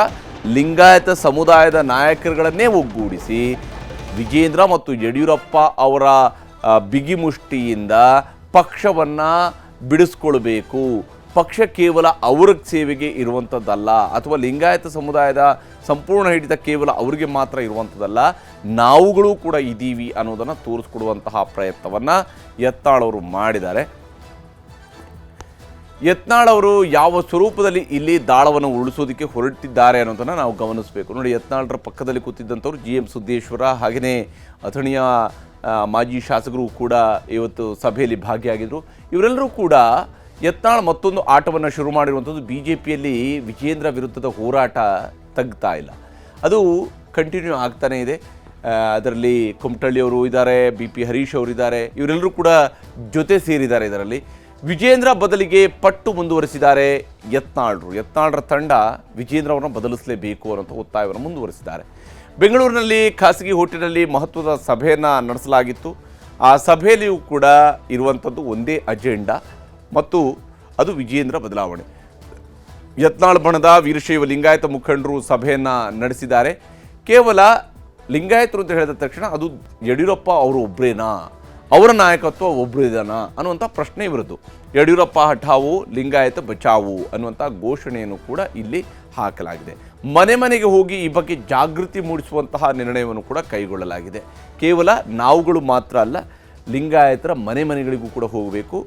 [SPEAKER 1] ಲಿಂಗಾಯತ ಸಮುದಾಯದ ನಾಯಕರುಗಳನ್ನೇ ಒಗ್ಗೂಡಿಸಿ ವಿಜಯೇಂದ್ರ ಮತ್ತು ಯಡಿಯೂರಪ್ಪ ಅವರ ಬಿಗಿಮುಷ್ಟಿಯಿಂದ ಪಕ್ಷವನ್ನು ಬಿಡಿಸ್ಕೊಳ್ಬೇಕು, ಪಕ್ಷ ಕೇವಲ ಅವರ ಸೇವೆಗೆ ಇರುವಂಥದ್ದಲ್ಲ, ಅಥವಾ ಲಿಂಗಾಯತ ಸಮುದಾಯದ ಸಂಪೂರ್ಣ ಹಿಡಿತ ಕೇವಲ ಅವರಿಗೆ ಮಾತ್ರ ಇರುವಂಥದ್ದಲ್ಲ, ನಾವುಗಳು ಕೂಡ ಇದ್ದೀವಿ ಅನ್ನೋದನ್ನು ತೋರಿಸ್ಕೊಡುವಂತಹ ಪ್ರಯತ್ನವನ್ನು ಯತ್ನಾಳ್ ಅವರು ಮಾಡಿದ್ದಾರೆ. ಯತ್ನಾಳ್ ಅವರು ಯಾವ ಸ್ವರೂಪದಲ್ಲಿ ಇಲ್ಲಿ ದಾಳವನ್ನು ಉರುಳಿಸೋದಕ್ಕೆ ಹೊರಟಿದ್ದಾರೆ ಅನ್ನೋದನ್ನು ನಾವು ಗಮನಿಸಬೇಕು. ನೋಡಿ, ಯತ್ನಾಳ್ರ ಪಕ್ಕದಲ್ಲಿ ಕೂತಿದ್ದಂಥವ್ರು GM ಸಿದ್ದೇಶ್ವರ, ಹಾಗೆಯೇ ಅಥಣಿಯ ಮಾಜಿ ಶಾಸಕರು ಕೂಡ ಇವತ್ತು ಸಭೆಯಲ್ಲಿ ಭಾಗಿಯಾಗಿದ್ದರು. ಇವರೆಲ್ಲರೂ ಕೂಡ ಯತ್ನಾಳ್ ಮತ್ತೊಂದು ಆಟವನ್ನು ಶುರು ಮಾಡಿರುವಂಥದ್ದು. BJPಯಲ್ಲಿ ವಿಜಯೇಂದ್ರ ವಿರುದ್ಧದ ಹೋರಾಟ ತಗ್ತಾ ಇಲ್ಲ, ಅದು ಕಂಟಿನ್ಯೂ ಆಗ್ತಾನೇ ಇದೆ. ಅದರಲ್ಲಿ ಕುಮಟಳ್ಳಿಯವರು ಇದ್ದಾರೆ, BP ಹರೀಶ್ ಅವರಿದ್ದಾರೆ, ಇವರೆಲ್ಲರೂ ಕೂಡ ಜೊತೆ ಸೇರಿದ್ದಾರೆ. ಇದರಲ್ಲಿ ವಿಜೇಂದ್ರ ಬದಲಿಗೆ ಪಟ್ಟು ಮುಂದುವರಿಸಿದ್ದಾರೆ ಯತ್ನಾಳ್ರ ತಂಡ ವಿಜೇಂದ್ರ ಅವರನ್ನು ಬದಲಿಸಲೇಬೇಕು ಅನ್ನೋಂಥ ಒತ್ತಾಯವನ್ನು ಮುಂದುವರಿಸಿದ್ದಾರೆ. ಬೆಂಗಳೂರಿನಲ್ಲಿ ಖಾಸಗಿ ಹೋಟೆಲ್ನಲ್ಲಿ ಮಹತ್ವದ ಸಭೆಯನ್ನು ನಡೆಸಲಾಗಿತ್ತು. ಆ ಸಭೆಯಲ್ಲಿಯೂ ಕೂಡ ಇರುವಂಥದ್ದು ಒಂದೇ ಅಜೆಂಡಾ, ಮತ್ತು ಅದು ವಿಜೇಂದ್ರ ಬದಲಾವಣೆ. ಯತ್ನಾಳ್ ಬಣದ ವೀರಶೈವ ಲಿಂಗಾಯತ ಮುಖಂಡರು ಸಭೆಯನ್ನು ನಡೆಸಿದ್ದಾರೆ. ಕೇವಲ ಲಿಂಗಾಯತರು ಅಂತ ಹೇಳಿದ ತಕ್ಷಣ ಅದು ಯಡಿಯೂರಪ್ಪ ಅವರು ಒಬ್ಬರೇನಾ, ಅವರ ನಾಯಕತ್ವ ಒಬ್ಬರು ಇದಾನಾ ಅನ್ನುವಂಥ ಪ್ರಶ್ನೆ ಇವರದ್ದು. ಯಡಿಯೂರಪ್ಪ ಹಠಾವು, ಲಿಂಗಾಯತ ಬಚಾವು ಅನ್ನುವಂಥ ಘೋಷಣೆಯನ್ನು ಕೂಡ ಇಲ್ಲಿ ಹಾಕಲಾಗಿದೆ. ಮನೆಗೆ ಹೋಗಿ ಈ ಬಗ್ಗೆ ಜಾಗೃತಿ ಮೂಡಿಸುವಂತಹ ನಿರ್ಣಯವನ್ನು ಕೂಡ ಕೈಗೊಳ್ಳಲಾಗಿದೆ. ಕೇವಲ ನಾವುಗಳು ಮಾತ್ರ ಅಲ್ಲ, ಲಿಂಗಾಯತರ ಮನೆಗಳಿಗೂ ಕೂಡ ಹೋಗಬೇಕು,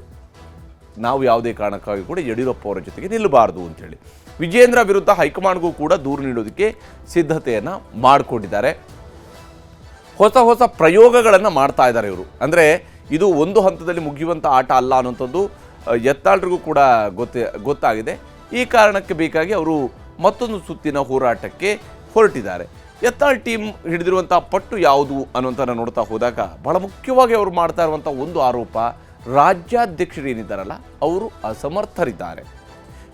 [SPEAKER 1] ನಾವು ಯಾವುದೇ ಕಾರಣಕ್ಕಾಗಿ ಕೂಡ ಯಡಿಯೂರಪ್ಪ ಅವರ ಜೊತೆಗೆ ನಿಲ್ಲಬಾರ್ದು ಅಂತೇಳಿ ವಿಜೇಂದ್ರ ವಿರುದ್ಧ ಹೈಕಮಾಂಡ್ಗೂ ಕೂಡ ದೂರು ನೀಡೋದಕ್ಕೆ ಸಿದ್ಧತೆಯನ್ನು ಮಾಡಿಕೊಂಡಿದ್ದಾರೆ. ಹೊಸ ಪ್ರಯೋಗಗಳನ್ನು ಮಾಡ್ತಾ ಇದ್ದಾರೆ ಇವರು. ಅಂದರೆ ಇದು ಒಂದು ಹಂತದಲ್ಲಿ ಮುಗಿಯುವಂಥ ಆಟ ಅಲ್ಲ ಅನ್ನೋಂಥದ್ದು ಯತ್ನಾಳ್ರಿಗೂ ಕೂಡ ಗೊತ್ತಾಗಿದೆ. ಈ ಕಾರಣಕ್ಕೆ ಬೇಕಾಗಿ ಅವರು ಮತ್ತೊಂದು ಸುತ್ತಿನ ಹೋರಾಟಕ್ಕೆ ಹೊರಟಿದ್ದಾರೆ. ಯತ್ನಾಳ್ ಟೀಮ್ ಹಿಡಿದಿರುವಂಥ ಪಟ್ಟು ಯಾವುದು ಅನ್ನುವಂಥ ನೋಡ್ತಾ ಹೋದಾಗ ಬಹಳ ಮುಖ್ಯವಾಗಿ ಅವರು ಮಾಡ್ತಾ ಇರುವಂಥ ಒಂದು ಆರೋಪ, ರಾಜ್ಯಾಧ್ಯಕ್ಷರು ಏನಿದ್ದಾರಲ್ಲ ಅವರು ಅಸಮರ್ಥರಿದ್ದಾರೆ.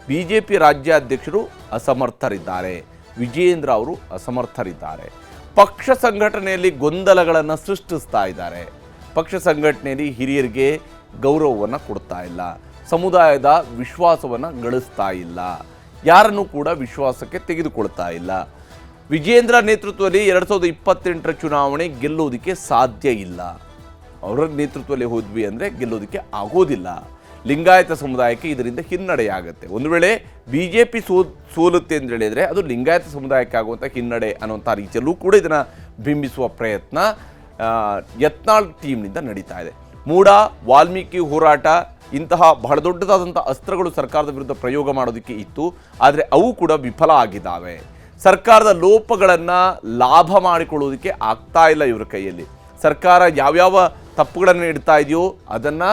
[SPEAKER 1] BJP ರಾಜ್ಯಾಧ್ಯಕ್ಷರು ಅಸಮರ್ಥರಿದ್ದಾರೆ, ವಿಜಯೇಂದ್ರ ಅವರು ಅಸಮರ್ಥರಿದ್ದಾರೆ. ಪಕ್ಷ ಸಂಘಟನೆಯಲ್ಲಿ ಗೊಂದಲಗಳನ್ನು ಸೃಷ್ಟಿಸ್ತಾ ಇದ್ದಾರೆ. ಪಕ್ಷ ಸಂಘಟನೆಯಲ್ಲಿ ಹಿರಿಯರಿಗೆ ಗೌರವವನ್ನು ಕೊಡ್ತಾ ಇಲ್ಲ, ಸಮುದಾಯದ ವಿಶ್ವಾಸವನ್ನು ಗಳಿಸ್ತಾ ಇಲ್ಲ, ಯಾರನ್ನು ಕೂಡ ವಿಶ್ವಾಸಕ್ಕೆ ತೆಗೆದುಕೊಳ್ತಾ ಇಲ್ಲ. ವಿಜಯೇಂದ್ರ ನೇತೃತ್ವದಲ್ಲಿ 2028 ಚುನಾವಣೆ ಗೆಲ್ಲೋದಕ್ಕೆ ಸಾಧ್ಯ ಇಲ್ಲ. ಅವರ ನೇತೃತ್ವದಲ್ಲಿ ಹೋದ್ವಿ ಅಂದರೆ ಗೆಲ್ಲೋದಕ್ಕೆ ಆಗೋದಿಲ್ಲ. ಲಿಂಗಾಯತ ಸಮುದಾಯಕ್ಕೆ ಇದರಿಂದ ಹಿನ್ನಡೆಯಾಗುತ್ತೆ. ಒಂದು ವೇಳೆ BJP ಸೋಲುತ್ತೆ ಅಂತ ಹೇಳಿದರೆ ಅದು ಲಿಂಗಾಯತ ಸಮುದಾಯಕ್ಕೆ ಆಗುವಂಥ ಹಿನ್ನಡೆ ಅನ್ನುವಂಥ ರೀತಿಯಲ್ಲೂ ಕೂಡ ಇದನ್ನು ಬಿಂಬಿಸುವ ಪ್ರಯತ್ನ ಯತ್ನಾಳ್ ಟೀಮ್ನಿಂದ ನಡೀತಾ ಇದೆ. ಮೂಡ ವಾಲ್ಮೀಕಿ ಹೋರಾಟ ಇಂತಹ ಬಹಳ ದೊಡ್ಡದಾದಂಥ ಅಸ್ತ್ರಗಳು ಸರ್ಕಾರದ ವಿರುದ್ಧ ಪ್ರಯೋಗ ಮಾಡೋದಕ್ಕೆ ಇತ್ತು, ಆದರೆ ಅವು ಕೂಡ ವಿಫಲ ಆಗಿದ್ದಾವೆ. ಸರ್ಕಾರದ ಲೋಪಗಳನ್ನು ಲಾಭ ಮಾಡಿಕೊಳ್ಳೋದಕ್ಕೆ ಆಗ್ತಾ ಇಲ್ಲ ಇವರ ಕೈಯಲ್ಲಿ. ಸರ್ಕಾರ ಯಾವ್ಯಾವ ತಪ್ಪುಗಳನ್ನು ಇಡ್ತಾ ಇದೆಯೋ ಅದನ್ನು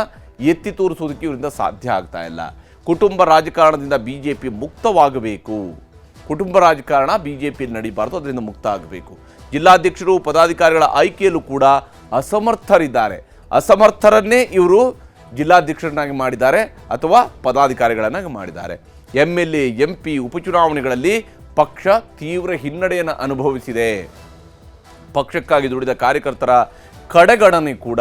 [SPEAKER 1] ಎತ್ತಿ ತೋರಿಸೋದಕ್ಕೆ ಇವರಿಂದ ಸಾಧ್ಯ ಆಗ್ತಾ ಇಲ್ಲ. ಕುಟುಂಬ ರಾಜಕಾರಣದಿಂದ BJP ಮುಕ್ತವಾಗಬೇಕು. ಕುಟುಂಬ ರಾಜಕಾರಣ BJPಯಲ್ಲಿ ನಡೀಬಾರ್ದು, ಅದರಿಂದ ಮುಕ್ತ ಆಗಬೇಕು. ಜಿಲ್ಲಾಧ್ಯಕ್ಷರು ಪದಾಧಿಕಾರಿಗಳ ಆಯ್ಕೆಯಲ್ಲೂ ಕೂಡ ಅಸಮರ್ಥರಿದ್ದಾರೆ. ಅಸಮರ್ಥರನ್ನೇ ಇವರು ಜಿಲ್ಲಾಧ್ಯಕ್ಷರನ್ನಾಗಿ ಮಾಡಿದ್ದಾರೆ ಅಥವಾ ಪದಾಧಿಕಾರಿಗಳನ್ನಾಗಿ ಮಾಡಿದ್ದಾರೆ. MLA MP ಉಪಚುನಾವಣೆಗಳಲ್ಲಿ ಪಕ್ಷ ತೀವ್ರ ಹಿನ್ನಡೆಯನ್ನು ಅನುಭವಿಸಿದೆ. ಪಕ್ಷಕ್ಕಾಗಿ ದುಡಿದ ಕಾರ್ಯಕರ್ತರ ಕಡೆಗಣನೆ ಕೂಡ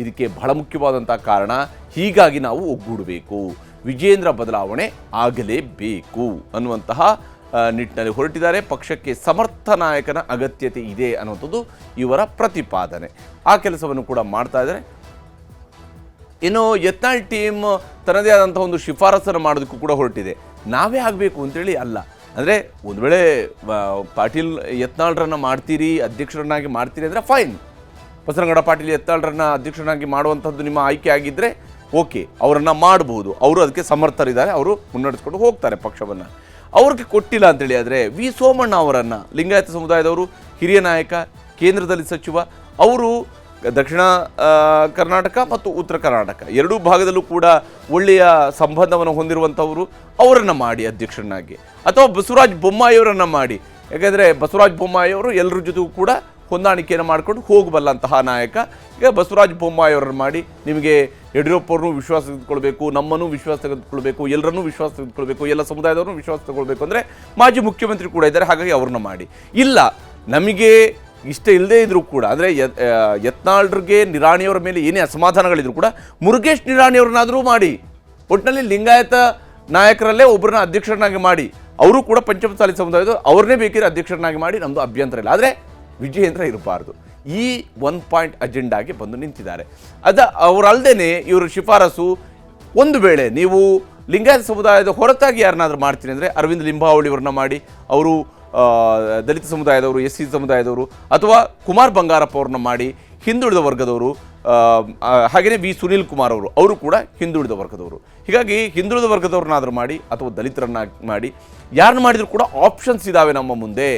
[SPEAKER 1] ಇದಕ್ಕೆ ಬಹಳ ಮುಖ್ಯವಾದಂಥ ಕಾರಣ. ಹೀಗಾಗಿ ನಾವು ಒಗ್ಗೂಡಬೇಕು, ವಿಜಯೇಂದ್ರ ಬದಲಾವಣೆ ಆಗಲೇಬೇಕು ಅನ್ನುವಂತಹ ನಿಟ್ಟಿನಲ್ಲಿ ಹೊರಟಿದ್ದಾರೆ. ಪಕ್ಷಕ್ಕೆ ಸಮರ್ಥ ನಾಯಕನ ಅಗತ್ಯತೆ ಇದೆ ಅನ್ನುವಂಥದ್ದು ಇವರ ಪ್ರತಿಪಾದನೆ. ಆ ಕೆಲಸವನ್ನು ಕೂಡ ಮಾಡ್ತಾ ಇದ್ದಾರೆ. ಇನ್ನು ಯತ್ನಾಳ್ ಟೀಮ್ ತನ್ನದೇ ಆದಂಥ ಒಂದು ಶಿಫಾರಸನ್ನು ಮಾಡೋದಕ್ಕೂ ಕೂಡ ಹೊರಟಿದೆ. ನಾವೇ ಆಗಬೇಕು ಅಂತೇಳಿ ಅಲ್ಲ. ಅಂದರೆ ಒಂದು ವೇಳೆ ಪಾಟೀಲ್ ಯತ್ನಾಳ್ರನ್ನು ಮಾಡ್ತೀರಿ, ಅಧ್ಯಕ್ಷರನ್ನಾಗಿ ಮಾಡ್ತೀರಿ ಅಂದರೆ ಫೈನ್. ಬಸನಗೌಡ ಪಾಟೀಲ್ ಯತ್ನಾಳ್ರನ್ನು ಅಧ್ಯಕ್ಷರನ್ನಾಗಿ ಮಾಡುವಂಥದ್ದು ನಿಮ್ಮ ಆಯ್ಕೆ ಆಗಿದ್ದರೆ ಓಕೆ, ಅವರನ್ನು ಮಾಡಬಹುದು. ಅವರು ಅದಕ್ಕೆ ಸಮರ್ಥರಿದ್ದಾರೆ, ಅವರು ಮುನ್ನಡೆಸ್ಕೊಂಡು ಹೋಗ್ತಾರೆ ಪಕ್ಷವನ್ನು. ಅವ್ರಿಗೆ ಕೊಟ್ಟಿಲ್ಲ ಅಂತೇಳಿ ಆದರೆ ವಿ ಸೋಮಣ್ಣ ಅವರನ್ನು, ಲಿಂಗಾಯತ ಸಮುದಾಯದವರು, ಹಿರಿಯ ನಾಯಕ, ಕೇಂದ್ರದಲ್ಲಿ ಸಚಿವ, ಅವರು ದಕ್ಷಿಣ ಕರ್ನಾಟಕ ಮತ್ತು ಉತ್ತರ ಕರ್ನಾಟಕ ಎರಡೂ ಭಾಗದಲ್ಲೂ ಕೂಡ ಒಳ್ಳೆಯ ಸಂಬಂಧವನ್ನು ಹೊಂದಿರುವಂಥವರು, ಅವರನ್ನು ಮಾಡಿ ಅಧ್ಯಕ್ಷರನ್ನಾಗಿ. ಅಥವಾ ಬಸವರಾಜ ಬೊಮ್ಮಾಯಿಯವರನ್ನು ಮಾಡಿ. ಯಾಕೆಂದರೆ ಬಸವರಾಜ ಬೊಮ್ಮಾಯಿಯವರು ಎಲ್ಲರ ಜೊತೆಗೂ ಕೂಡ ಹೊಂದಾಣಿಕೆಯನ್ನು ಮಾಡಿಕೊಂಡು ಹೋಗಬಲ್ಲಂತಹ ನಾಯಕ. ಈಗ ಬಸವರಾಜ ಬೊಮ್ಮಾಯಿಯವರನ್ನು ಮಾಡಿ. ನಿಮಗೆ ಯಡಿಯೂರಪ್ಪವ್ರನ್ನೂ ವಿಶ್ವಾಸ ತೆಗೆದುಕೊಳ್ಬೇಕು, ನಮ್ಮನ್ನು ವಿಶ್ವಾಸ ತೆಗೆದುಕೊಳ್ಬೇಕು, ಎಲ್ಲರನ್ನೂ ವಿಶ್ವಾಸ ತೆಗೆದುಕೊಳ್ಬೇಕು, ಎಲ್ಲ ಸಮುದಾಯದವ್ರನ್ನೂ ವಿಶ್ವಾಸ ತೆಗೆದುಕೊಳ್ಬೇಕು ಅಂದರೆ ಮಾಜಿ ಮುಖ್ಯಮಂತ್ರಿ ಕೂಡ ಇದ್ದಾರೆ, ಹಾಗಾಗಿ ಅವ್ರನ್ನ ಮಾಡಿ. ಇಲ್ಲ, ನಮಗೆ ಇಷ್ಟ ಇಲ್ಲದೇ ಇದ್ರೂ ಕೂಡ, ಅಂದರೆ ಯತ್ನಾಳ್ರಿಗೆ ನಿರಾಣಿಯವರ ಮೇಲೆ ಏನೇ ಅಸಮಾಧಾನಗಳಿದ್ರು ಕೂಡ ಮುರುಗೇಶ್ ನಿರಾಣಿಯವ್ರನ್ನಾದರೂ ಮಾಡಿ. ಒಟ್ಟಿನಲ್ಲಿ ಲಿಂಗಾಯತ ನಾಯಕರಲ್ಲೇ ಒಬ್ಬರನ್ನ ಅಧ್ಯಕ್ಷರನ್ನಾಗಿ ಮಾಡಿ. ಅವರು ಕೂಡ ಪಂಚಮಸಾಲಿ ಸಮುದಾಯದ, ಅವ್ರನ್ನೇ ಬೇಕಿದ್ರೆ ಅಧ್ಯಕ್ಷರನ್ನಾಗಿ ಮಾಡಿ, ನಮ್ಮದು ಅಭ್ಯಂತರ ಇಲ್ಲ. ಆದರೆ ವಿಜಯೇಂದ್ರ ಇರಬಾರ್ದು. ಈ 1 ಪಾಯಿಂಟ್ ಅಜೆಂಡಾಗೆ ಬಂದು ನಿಂತಿದ್ದಾರೆ. ಅವರಲ್ಲದೆ ಇವರ ಶಿಫಾರಸು, ಒಂದು ವೇಳೆ ನೀವು ಲಿಂಗಾಯತ ಸಮುದಾಯದ ಹೊರತಾಗಿ ಯಾರನ್ನಾದ್ರೂ ಮಾಡ್ತೀನಿ ಅಂದರೆ ಅರವಿಂದ್ ಲಿಂಬಾವಳಿಯವ್ರನ್ನ ಮಾಡಿ. ಅವರು ದಲಿತ ಸಮುದಾಯದವರು, SC ಸಮುದಾಯದವರು, ಅಥವಾ ಕುಮಾರ್ ಬಂಗಾರಪ್ಪ ಅವ್ರನ್ನ ಮಾಡಿ, ಹಿಂದುಳಿದ ವರ್ಗದವರು. ಹಾಗೆಯೇ ವಿ ಸುನೀಲ್ ಕುಮಾರ್ ಅವರು ಕೂಡ ಹಿಂದುಳಿದ ವರ್ಗದವರು. ಹೀಗಾಗಿ ಹಿಂದುಳಿದ ವರ್ಗದವ್ರನ್ನಾದ್ರೂ ಮಾಡಿ ಅಥವಾ ದಲಿತರನ್ನ ಮಾಡಿ. ಯಾರನ್ನ ಮಾಡಿದರೂ ಕೂಡ ಆಪ್ಷನ್ಸ್ ಇದ್ದಾವೆ ನಮ್ಮ ಮುಂದೆ,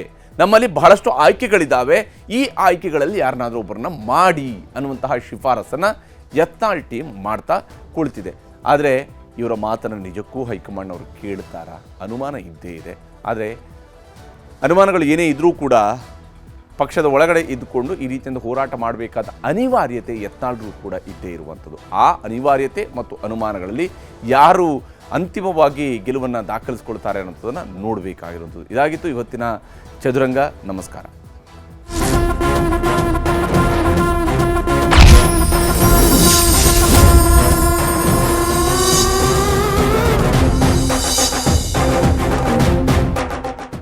[SPEAKER 1] ನಮ್ಮಲ್ಲಿ ಬಹಳಷ್ಟು ಆಯ್ಕೆಗಳಿದ್ದಾವೆ. ಈ ಆಯ್ಕೆಗಳಲ್ಲಿ ಯಾರನ್ನಾದರೂ ಒಬ್ಬರನ್ನ ಮಾಡಿ ಅನ್ನುವಂತಹ ಶಿಫಾರಸನ್ನು ಯತ್ನಾಳ್ ಟೀಮ್ ಮಾಡ್ತಾ ಕುಳಿತಿದೆ. ಆದರೆ ಇವರ ಮಾತನ್ನು ನಿಜಕ್ಕೂ ಹೈಕಮಾಂಡ್ ಅವರು ಕೇಳ್ತಾರಾ? ಅನುಮಾನ ಇದ್ದೇ ಇದೆ. ಆದರೆ ಅನುಮಾನಗಳು ಏನೇ ಇದ್ದರೂ ಕೂಡ ಪಕ್ಷದ ಒಳಗಡೆ ಇದ್ದುಕೊಂಡು ಈ ರೀತಿಯಿಂದ ಹೋರಾಟ ಮಾಡಬೇಕಾದ ಅನಿವಾರ್ಯತೆ ಯತ್ನಾಳ್ಗೂ ಕೂಡ ಇದ್ದೇ ಇರುವಂಥದ್ದು. ಆ ಅನಿವಾರ್ಯತೆ ಮತ್ತು ಅನುಮಾನಗಳಲ್ಲಿ ಯಾರು ಅಂತಿಮವಾಗಿ ಗೆಲುವನ್ನು ದಾಖಲಿಸ್ಕೊಳ್ತಾರೆ ಅನ್ನೋಂಥದ್ದನ್ನು ನೋಡಬೇಕಾಗಿರುವಂಥದ್ದು. ಇದಾಗಿತ್ತು ಇವತ್ತಿನ ಚದುರಂಗ. ನಮಸ್ಕಾರ.